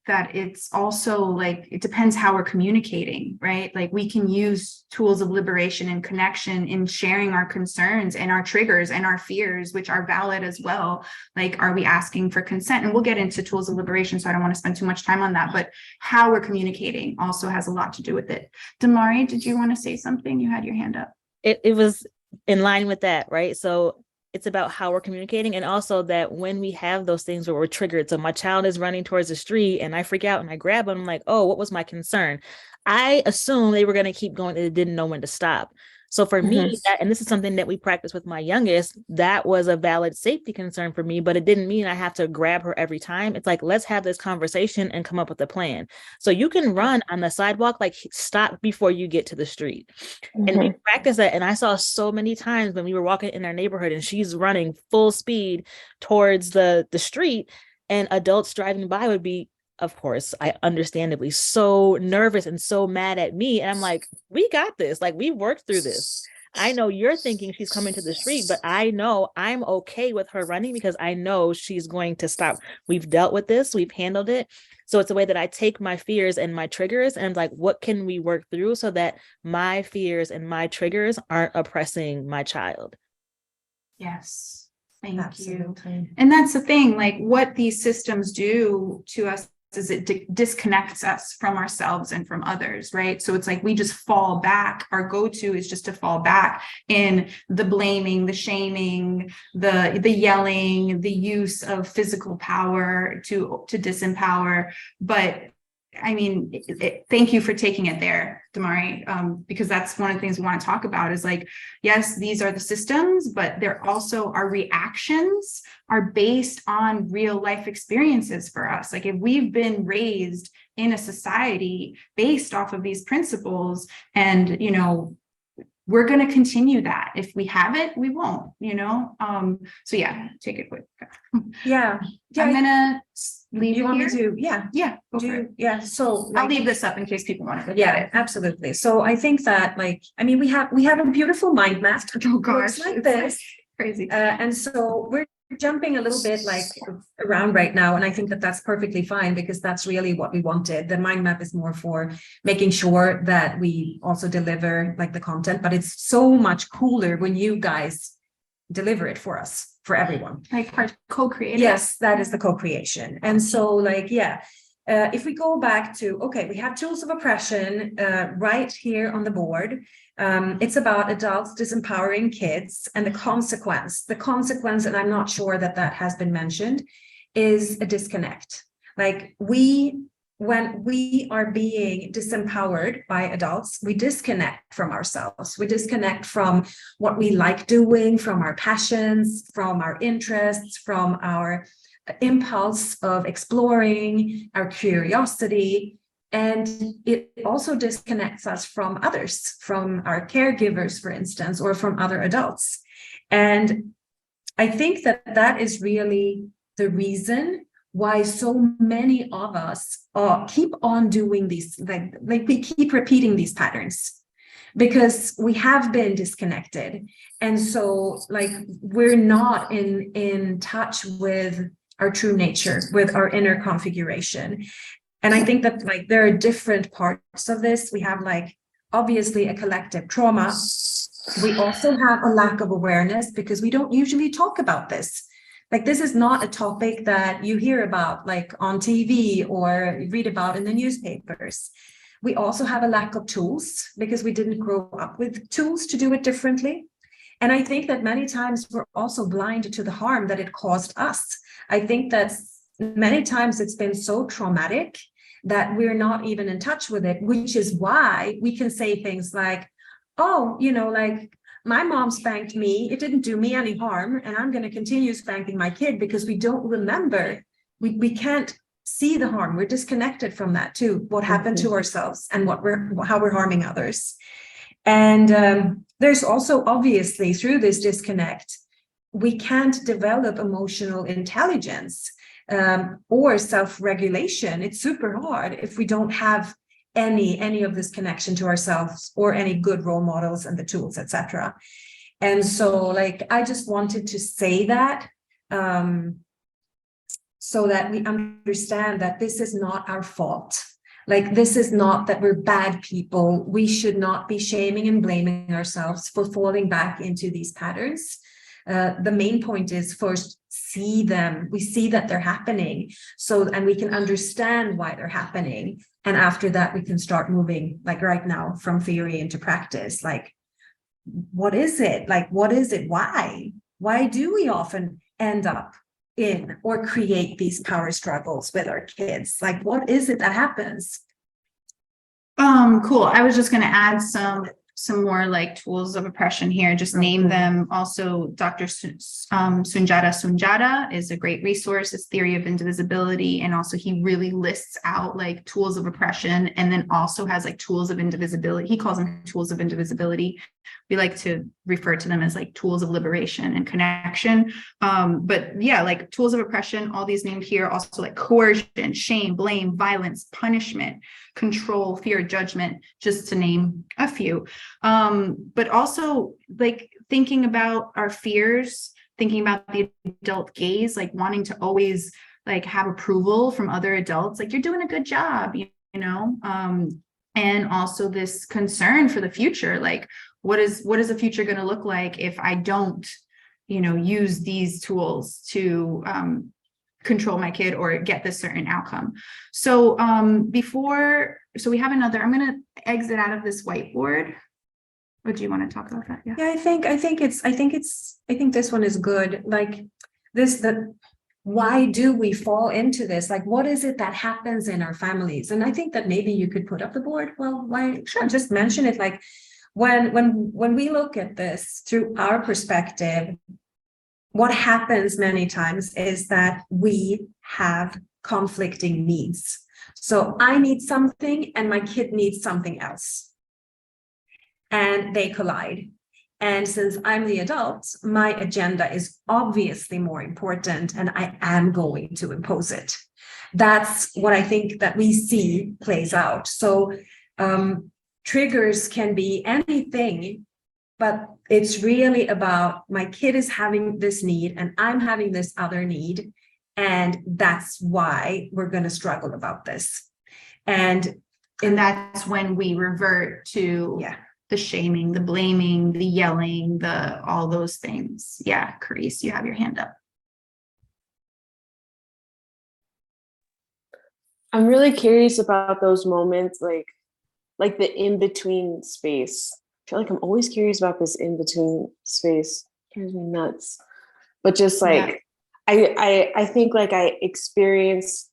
that it's also like, it depends how we're communicating, right? Like we can use tools of liberation and connection in sharing our concerns and our triggers and our fears, which are valid as well. Like, are we asking for consent? And we'll get into tools of liberation, so I don't want to spend too much time on that, but how we're communicating also has a lot to do with it. Damari, did you want to say something? You had your hand up. It was in line with that, right? So it's about how we're communicating, and also that when we have those things where we're triggered. So my child is running towards the street and I freak out and I grab them. I'm like, oh, what was my concern? I assumed they were going to keep going. They didn't know when to stop. So for me, that, and this is something that we practice with my youngest, that was a valid safety concern for me, but it didn't mean I have to grab her every time. It's like, let's have this conversation and come up with a plan. So you can run on the sidewalk, like stop before you get to the street. And we practice that. And I saw so many times when we were walking in our neighborhood and she's running full speed towards the street, and adults driving by would be, of course, I understandably so nervous and so mad at me. And I'm like, we got this. Like, we worked through this. I know you're thinking she's coming to the street, but I know I'm okay with her running because I know she's going to stop. We've dealt with this. We've handled it. So it's a way that I take my fears and my triggers and like, what can we work through so that my fears and my triggers aren't oppressing my child? Yes. Thank Absolutely. you. And that's the thing, like what these systems do to us is it disconnects us from ourselves and from others, right? So it's like we just fall back. Our go-to is just to fall back in the blaming, the shaming, the yelling, the use of physical power to disempower. But I mean, thank you for taking it there, Damari, because that's one of the things we want to talk about is like, yes, these are the systems, but they're also our reactions are based on real life experiences for us. Like if we've been raised in a society based off of these principles and, you know, we're going to continue that. If we have it, we won't, you know? So yeah, take it quick. Yeah. I'm going to leave You want me here. to? Yeah. Yeah. Go for it. Yeah. So I'll leave this up in case people want to look at yeah, it. absolutely. So I think that like, I mean, we have a beautiful mind map. Oh gosh, Looks like it's this. Crazy. And so we're jumping a little bit like around right now. And I think that that's perfectly fine because that's really what we wanted. The mind map is more for making sure that we also deliver like the content, but it's so much cooler when you guys deliver it for us, for everyone. Like part co-creator. Yes, that is the co-creation. And so like, yeah, if we go back to, okay, we have tools of oppression right here on the board. It's about adults disempowering kids, and the consequence, and I'm not sure that has been mentioned, is a disconnect. Like when we are being disempowered by adults, we disconnect from ourselves. We disconnect from what we like doing, from our passions, from our interests, from our impulse of exploring, our curiosity. And it also disconnects us from others, from our caregivers, for instance, or from other adults. And I think that is really the reason why so many of us keep on doing these, like we keep repeating these patterns, because we have been disconnected. And so like we're not in touch with our true nature, with our inner configuration. And I think that like there are different parts of this. We have like obviously a collective trauma. We also have a lack of awareness because we don't usually talk about this. Like this is not a topic that you hear about like on TV or read about in the newspapers. We also have a lack of tools because we didn't grow up with tools to do it differently. And I think that many times we're also blind to the harm that it caused us. I think that many times it's been so traumatic that we're not even in touch with it, which is why we can say things like, oh, you know, like my mom spanked me, it didn't do me any harm, and I'm going to continue spanking my kid, because we don't remember, we can't see the harm. We're disconnected from that too, what happened to ourselves and how we're harming others. And there's also obviously through this disconnect, we can't develop emotional intelligence or self-regulation. It's super hard if we don't have any of this connection to ourselves or any good role models and the tools, etc. And so like I just wanted to say that so that we understand that this is not our fault. Like, this is not that we're bad people. We should not be shaming and blaming ourselves for falling back into these patterns. The main point is first see them. We see that they're happening, and we can understand why they're happening. And after that, we can start moving, like right now, from theory into practice. Like, what is it? Like, what is it? Why? Why do we often end up in or create these power struggles with our kids? Like, what is it that happens? Cool. I was just going to add some more like tools of oppression here, just name them. Also, Dr. Sunjata is a great resource. It's Theory of Indivisibility. And also he really lists out like tools of oppression, and then also has like tools of indivisibility. He calls them tools of indivisibility. We like to refer to them as like tools of liberation and connection. But yeah, like tools of oppression, all these named here, also like coercion, shame, blame, violence, punishment, control, fear, judgment, just to name a few. But also like thinking about our fears, thinking about the adult gaze, like wanting to always like have approval from other adults, like you're doing a good job, you know? And also this concern for the future, like what is the future going to look like if I don't, you know, use these tools to control my kid or get this certain outcome. So so we have another, I'm going to exit out of this whiteboard. Or do you want to talk about that? Yeah, I think this one is good. Like why do we fall into this? Like, what is it that happens in our families? And I think that maybe you could put up the board. Well, why? Sure. Just mention it. Like when we look at this through our perspective, what happens many times is that we have conflicting needs. So I need something and my kid needs something else. And they collide. And since I'm the adult, my agenda is obviously more important and I am going to impose it. That's what I think that we see plays out. So triggers can be anything, but it's really about my kid is having this need and I'm having this other need. And that's why we're going to struggle about this. And that's when we revert to the shaming, the blaming, the yelling, all those things. Yeah, Carice, you have your hand up. I'm really curious about those moments, like the in-between space. I feel like I'm always curious about this in-between space. It drives me nuts. But just like, I think like I experience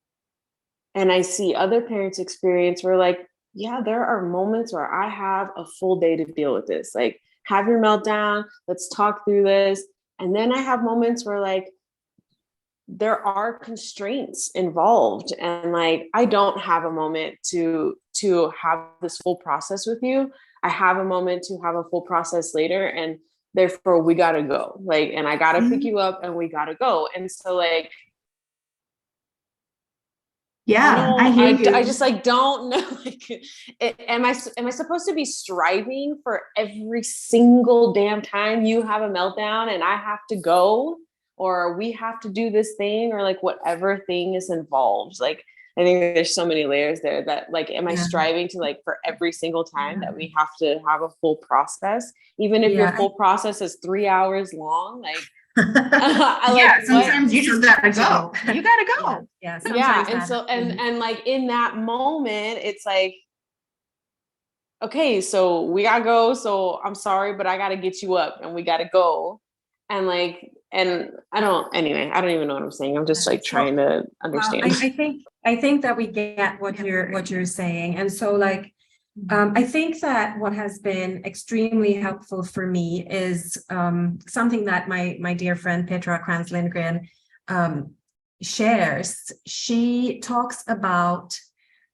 and I see other parents experience where like, yeah, there are moments where I have a full day to deal with this. Like, have your meltdown, let's talk through this. And then I have moments where like, there are constraints involved. And like, I don't have a moment to have this full process with you. I have a moment to have a full process later. And therefore we gotta go. Like, and I gotta pick you up and we gotta go. And so like, yeah, I hear you. I just like don't know. Like, am I supposed to be striving for every single damn time you have a meltdown and I have to go, or we have to do this thing, or like whatever thing is involved? Like, I think there's so many layers there that like, am I striving to like for every single time that we have to have a full process, even if your full process is 3 hours long? Like, sometimes you just gotta go. You gotta go. And so and like in that moment, it's like, okay, so we gotta go. So I'm sorry, but I gotta get you up, and we gotta go. And like, and I don't even know what I'm saying. I'm just like trying to understand. Well, I think that we get what you're saying, and so like. I think that what has been extremely helpful for me is something that my dear friend Petra Krantz Lindgren shares. She talks about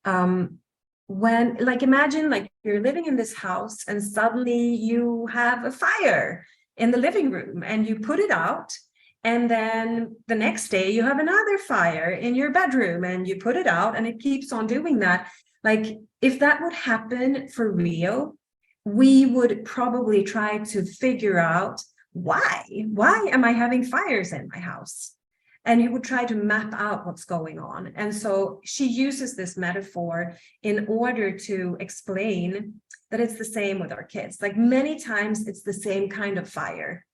when, like, imagine like you're living in this house and suddenly you have a fire in the living room and you put it out. And then the next day you have another fire in your bedroom and you put it out, and it keeps on doing that. Like, if that would happen for real, we would probably try to figure out why am I having fires in my house? and you would try to map out what's going on. And so she uses this metaphor in order to explain that it's the same with our kids. Like many times it's the same kind of fire.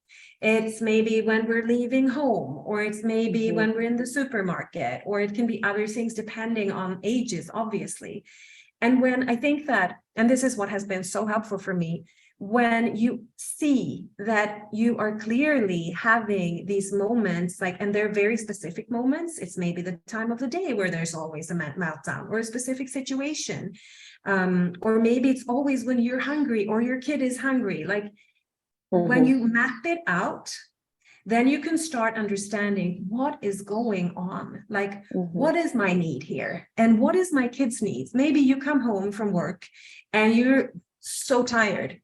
It's maybe when we're leaving home, or it's maybe when we're in the supermarket, or it can be other things depending on ages, obviously. And when I think that, and this is what has been so helpful for me, when you see that you are clearly having these moments, like, and they're very specific moments, it's maybe the time of the day where there's always a meltdown or a specific situation. Or maybe it's always when you're hungry or your kid is hungry. Like when you map it out, then you can start understanding what is going on. Like, what is my need here? And what is my kid's needs? Maybe you come home from work and you're so tired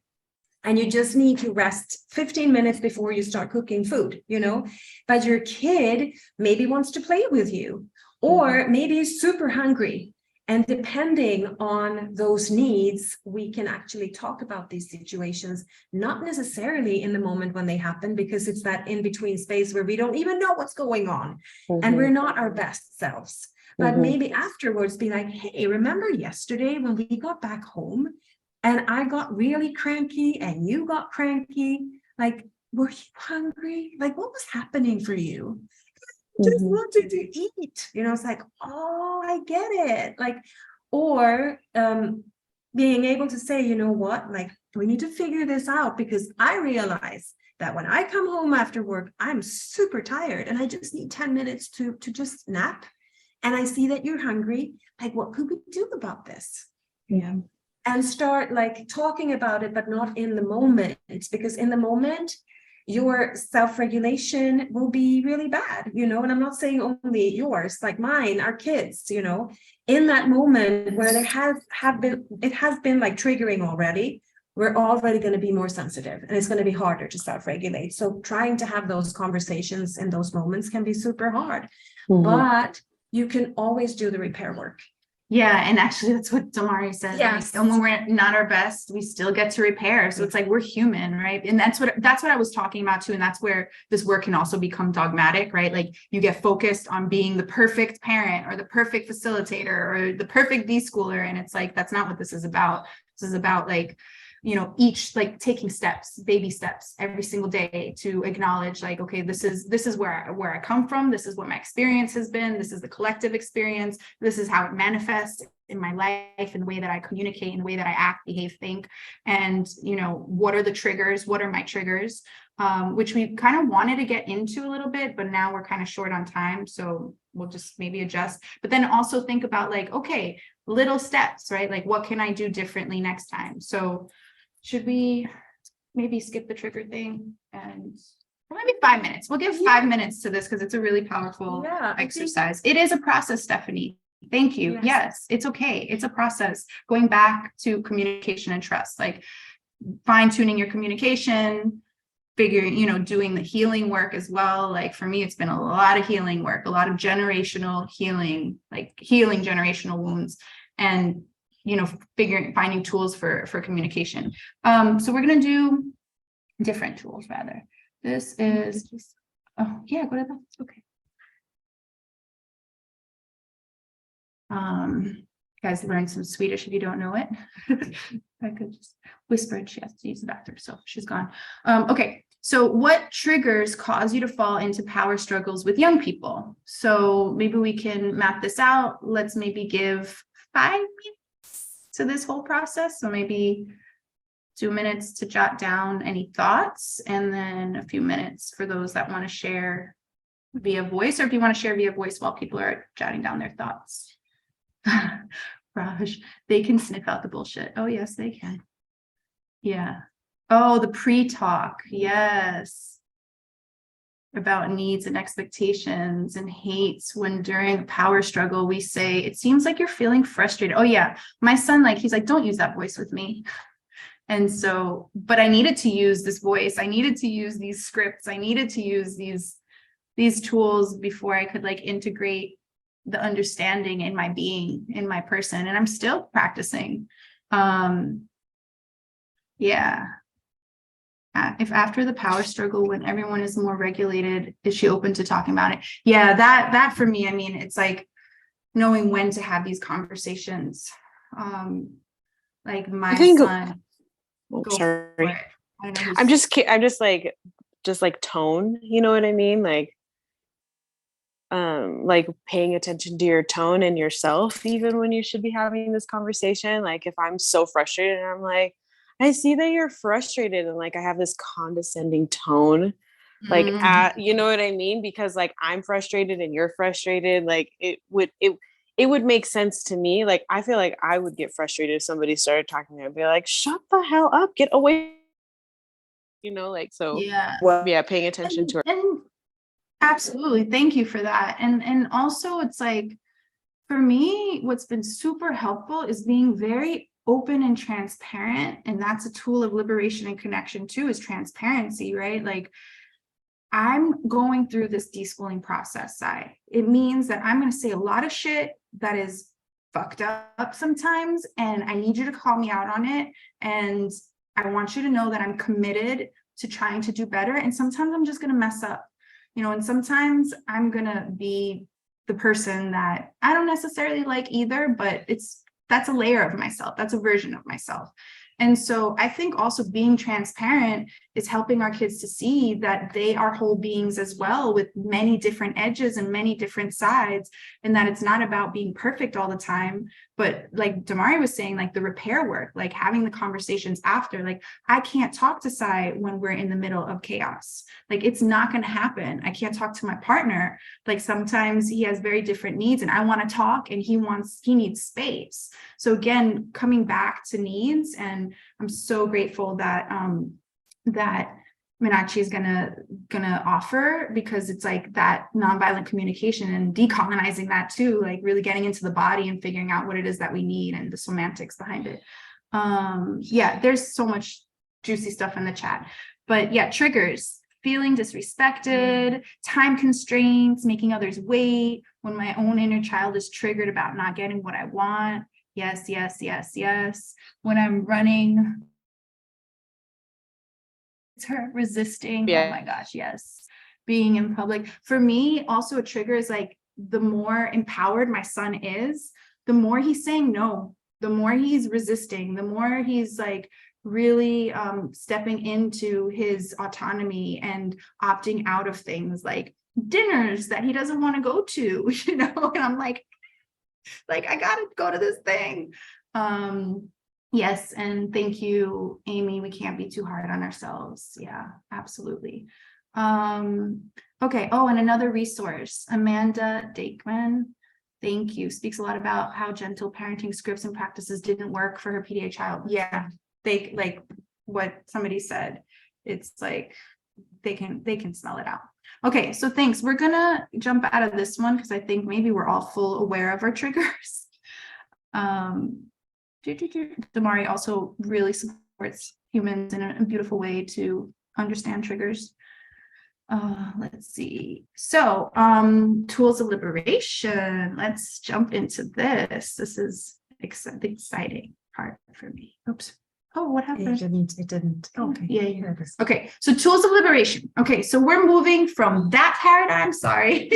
and you just need to rest 15 minutes before you start cooking food, you know, but your kid maybe wants to play with you, or maybe is super hungry. And depending on those needs, we can actually talk about these situations, not necessarily in the moment when they happen, because it's that in-between space where we don't even know what's going on and we're not our best selves. But maybe afterwards be like, hey, remember yesterday when we got back home and I got really cranky and you got cranky? Like, were you hungry? Like, what was happening for you? Just wanted to eat, you know. It's like, oh, I get it. Like, or being able to say, you know what, like, we need to figure this out, because I realize that when I come home after work, I'm super tired and I just need 10 minutes to just nap. And I see that you're hungry. Like, what could we do about this? Yeah. And start like talking about it, but not in the moment, because in the moment, your self-regulation will be really bad, you know. And I'm not saying only yours, like mine, our kids, you know, in that moment where there has been like triggering already, we're already going to be more sensitive and it's going to be harder to self-regulate. So trying to have those conversations in those moments can be super hard, but you can always do the repair work. Yeah, and actually that's what Damari said. Yes. And when we're not our best, we still get to repair. So it's like we're human, right? And that's what I was talking about too. And that's where this work can also become dogmatic, right? Like you get focused on being the perfect parent or the perfect facilitator or the perfect deschooler. And it's like, that's not what this is about. This is about like, you know, each like taking steps, baby steps every single day to acknowledge like, okay, this is where I come from. This is what my experience has been. This is the collective experience. This is how it manifests in my life, in the way that I communicate, in the way that I act, behave, think. And, you know, what are the triggers? What are my triggers? Which we kind of wanted to get into a little bit, but now we're kind of short on time. So we'll just maybe adjust, but then also think about like, okay, little steps, right? Like what can I do differently next time? So should we maybe skip the trigger thing and maybe 5 minutes? We'll give 5 minutes to this because it's a really powerful exercise. It is a process, Stephanie. Thank you. Yes, it's okay. It's a process. Going back to communication and trust, like fine-tuning your communication, figuring, you know, doing the healing work as well. Like for me, it's been a lot of healing work, a lot of generational healing, like healing generational wounds, and you know, finding tools for communication. So we're going to do different tools rather. This is just, oh yeah, go to that. Okay. Guys, learn some Swedish if you don't know it. I could just whisper it. She has to use the bathroom, so she's gone. Okay. So what triggers cause you to fall into power struggles with young people? So maybe we can map this out. Let's maybe give 5 minutes to this whole process. So maybe 2 minutes to jot down any thoughts, and then a few minutes for those that want to share via voice, or if you want to share via voice while people are jotting down their thoughts. Raj, they can sniff out the bullshit. Oh, yes, they can. Yeah. Oh, the pre-talk. Yes. About needs and expectations and hates, when during a power struggle we say, it seems like you're feeling frustrated. Oh yeah, my son, like, he's like, don't use that voice with me. And so, but I needed to use this voice. I needed to use these scripts. I needed to use these tools before I could like integrate the understanding in my being, in my person. And I'm still practicing. Yeah. If after the power struggle, when everyone is more regulated, is she open to talking about it? Yeah, that for me, I mean, it's like knowing when to have these conversations. Like my son, Oh, go for sorry. it. I don't know I'm just like tone, you know what I mean? Like paying attention to your tone and yourself, even when you should be having this conversation. Like if I'm so frustrated and I'm like, I see that you're frustrated, and like I have this condescending tone, like you know what I mean? Because like I'm frustrated and you're frustrated, like it would make sense to me. Like I feel like I would get frustrated if somebody started talking to me. I'd be like, shut the hell up, get away. You know, like so Yeah. yeah, paying attention to her. And absolutely, thank you for that. And also it's like, for me, what's been super helpful is being very open and transparent. And that's a tool of liberation and connection too, is transparency, right? Like I'm going through this deschooling process side. It means that I'm going to say a lot of shit that is fucked up sometimes, and I need you to call me out on it. And I want you to know that I'm committed to trying to do better. And sometimes I'm just going to mess up, you know, and sometimes I'm going to be the person that I don't necessarily like either, but that's a layer of myself. That's a version of myself. And so I think also being transparent is helping our kids to see that they are whole beings as well, with many different edges and many different sides, and that it's not about being perfect all the time. But like Damari was saying, like the repair work, like having the conversations after, like I can't talk to Sai when we're in the middle of chaos. Like it's not going to happen. I can't talk to my partner. Like sometimes he has very different needs and I want to talk and he needs space. So again, coming back to needs, and I'm so grateful that that Meenakshi is gonna offer, because it's like that nonviolent communication and decolonizing that too, like really getting into the body and figuring out what it is that we need and the semantics behind it. Yeah, there's so much juicy stuff in the chat, but yeah, triggers: feeling disrespected, time constraints, making others wait, when my own inner child is triggered about not getting what I want. Yes, yes, yes, yes. When I'm running, it's her resisting. Yeah. Oh my gosh, yes. Being in public. For me, also a trigger is like the more empowered my son is, the more he's saying no, the more he's resisting, the more he's like really stepping into his autonomy and opting out of things like dinners that he doesn't want to go to, you know, and I'm like I gotta go to this thing. Yes, and thank you, Amy. We can't be too hard on ourselves. Yeah, absolutely. Okay. Oh, and another resource, Amanda Dakeman, thank you, speaks a lot about how gentle parenting scripts and practices didn't work for her PDA child. Yeah, they, like what somebody said, it's like they can smell it out. Okay, so thanks. We're gonna jump out of this one because I think maybe we're all full aware of our triggers. Damari also really supports humans in a beautiful way to understand triggers. Let's see. So tools of liberation. Let's jump into this. This is the exciting part for me. Oops. Oh, what happened? It didn't. Okay. Yeah. Here it is. Okay. So tools of liberation. Okay. So we're moving from that paradigm. Sorry.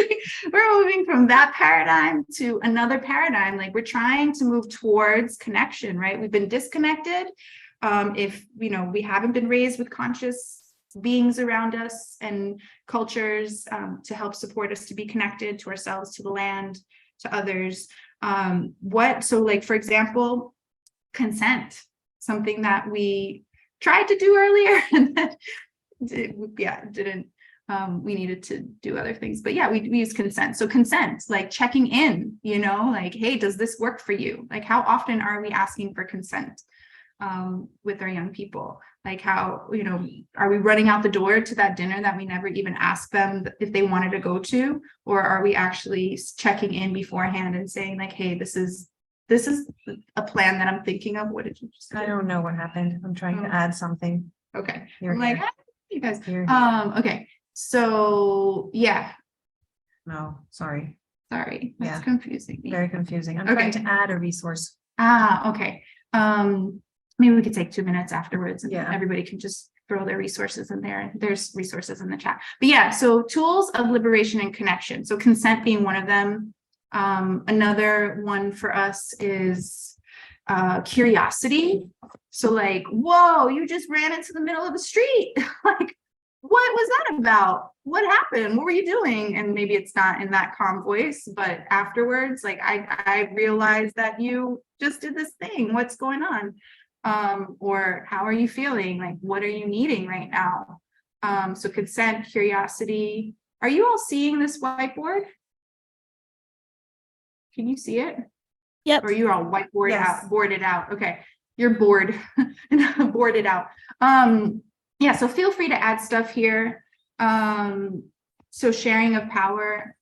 We're moving from that paradigm to another paradigm. Like we're trying to move towards connection, right? We've been disconnected. If, you know, we haven't been raised with conscious beings around us and cultures to help support us to be connected to ourselves, to the land, to others. So like, for example, consent, something that we tried to do earlier and then didn't, we needed to do other things, but yeah, we use consent. So consent, like checking in, you know, like, hey, does this work for you? Like how often are we asking for consent with our young people? Like how, you know, are we running out the door to that dinner that we never even asked them if they wanted to go to? Or are we actually checking in beforehand and saying like, hey, this is a plan that I'm thinking of. What did you just say? I don't know what happened. I'm trying to add something. Okay. You're I'm like, here. you guys. You're Okay. So yeah. No, sorry. Sorry. That's Yeah. confusing me. Very confusing. I'm Okay. trying to add a resource. Okay. Maybe we could take 2 minutes afterwards and Yeah. everybody can just throw their resources in there. There's resources in the chat. But yeah, so tools of liberation and connection. So consent being one of them. Another one for us is curiosity. So like, whoa, you just ran into the middle of the street. Like, what was that about? What happened? What were you doing? And maybe it's not in that calm voice, but afterwards, like I realized that you just did this thing. What's going on? Or how are you feeling? Like, what are you needing right now? So consent, curiosity. Are you all seeing this whiteboard? Can you see it? Yep. Or you're all whiteboard Yes. out, boarded out. Okay. You're bored, boarded out. Yeah, so feel free to add stuff here. So sharing of power,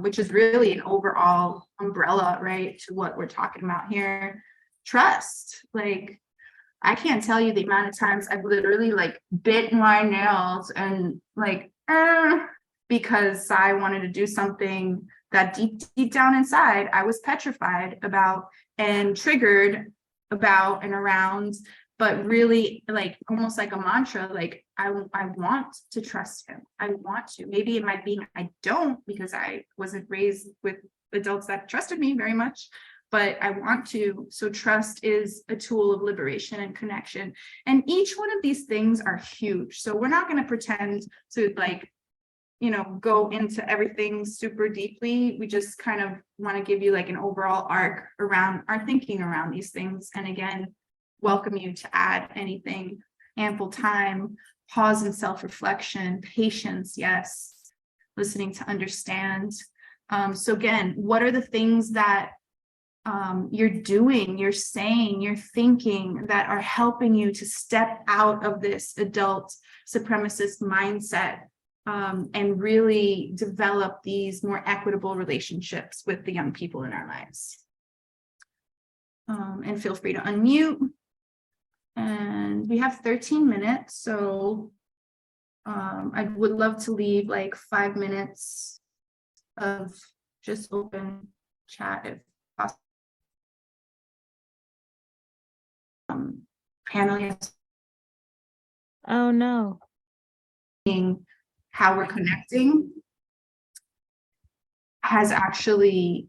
which is really an overall umbrella, right, to what we're talking about here. Trust, like, I can't tell you the amount of times I've literally like bit my nails and like, because I wanted to do something that deep down inside I was petrified about and triggered about and around, but really like almost like a mantra, like I want to trust him. I want to. Maybe it might be I don't, because I wasn't raised with adults that trusted me very much, but I want to. So trust is a tool of liberation and connection. And each one of these things are huge. So we're not going to pretend to like, you know, go into everything super deeply. We just kind of want to give you like an overall arc around our thinking around these things. And again, welcome you to add anything. Ample time, pause and self-reflection, patience, yes, listening to understand. So again, what are the things that you're doing, you're saying, you're thinking that are helping you to step out of this adult supremacist mindset and really develop these more equitable relationships with the young people in our lives? And feel free to unmute. And we have 13 minutes, so I would love to leave like 5 minutes of just open chat if possible. Panel, yes. Oh no. How we're connecting has actually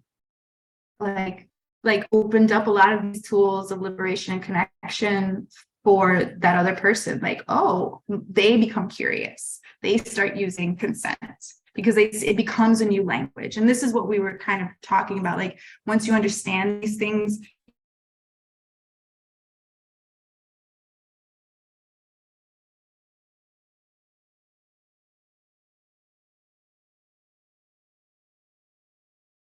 like opened up a lot of these tools of liberation and connection for that other person. Like, oh, they become curious. They start using consent because it becomes a new language. And this is what we were kind of talking about. Like, once you understand these things,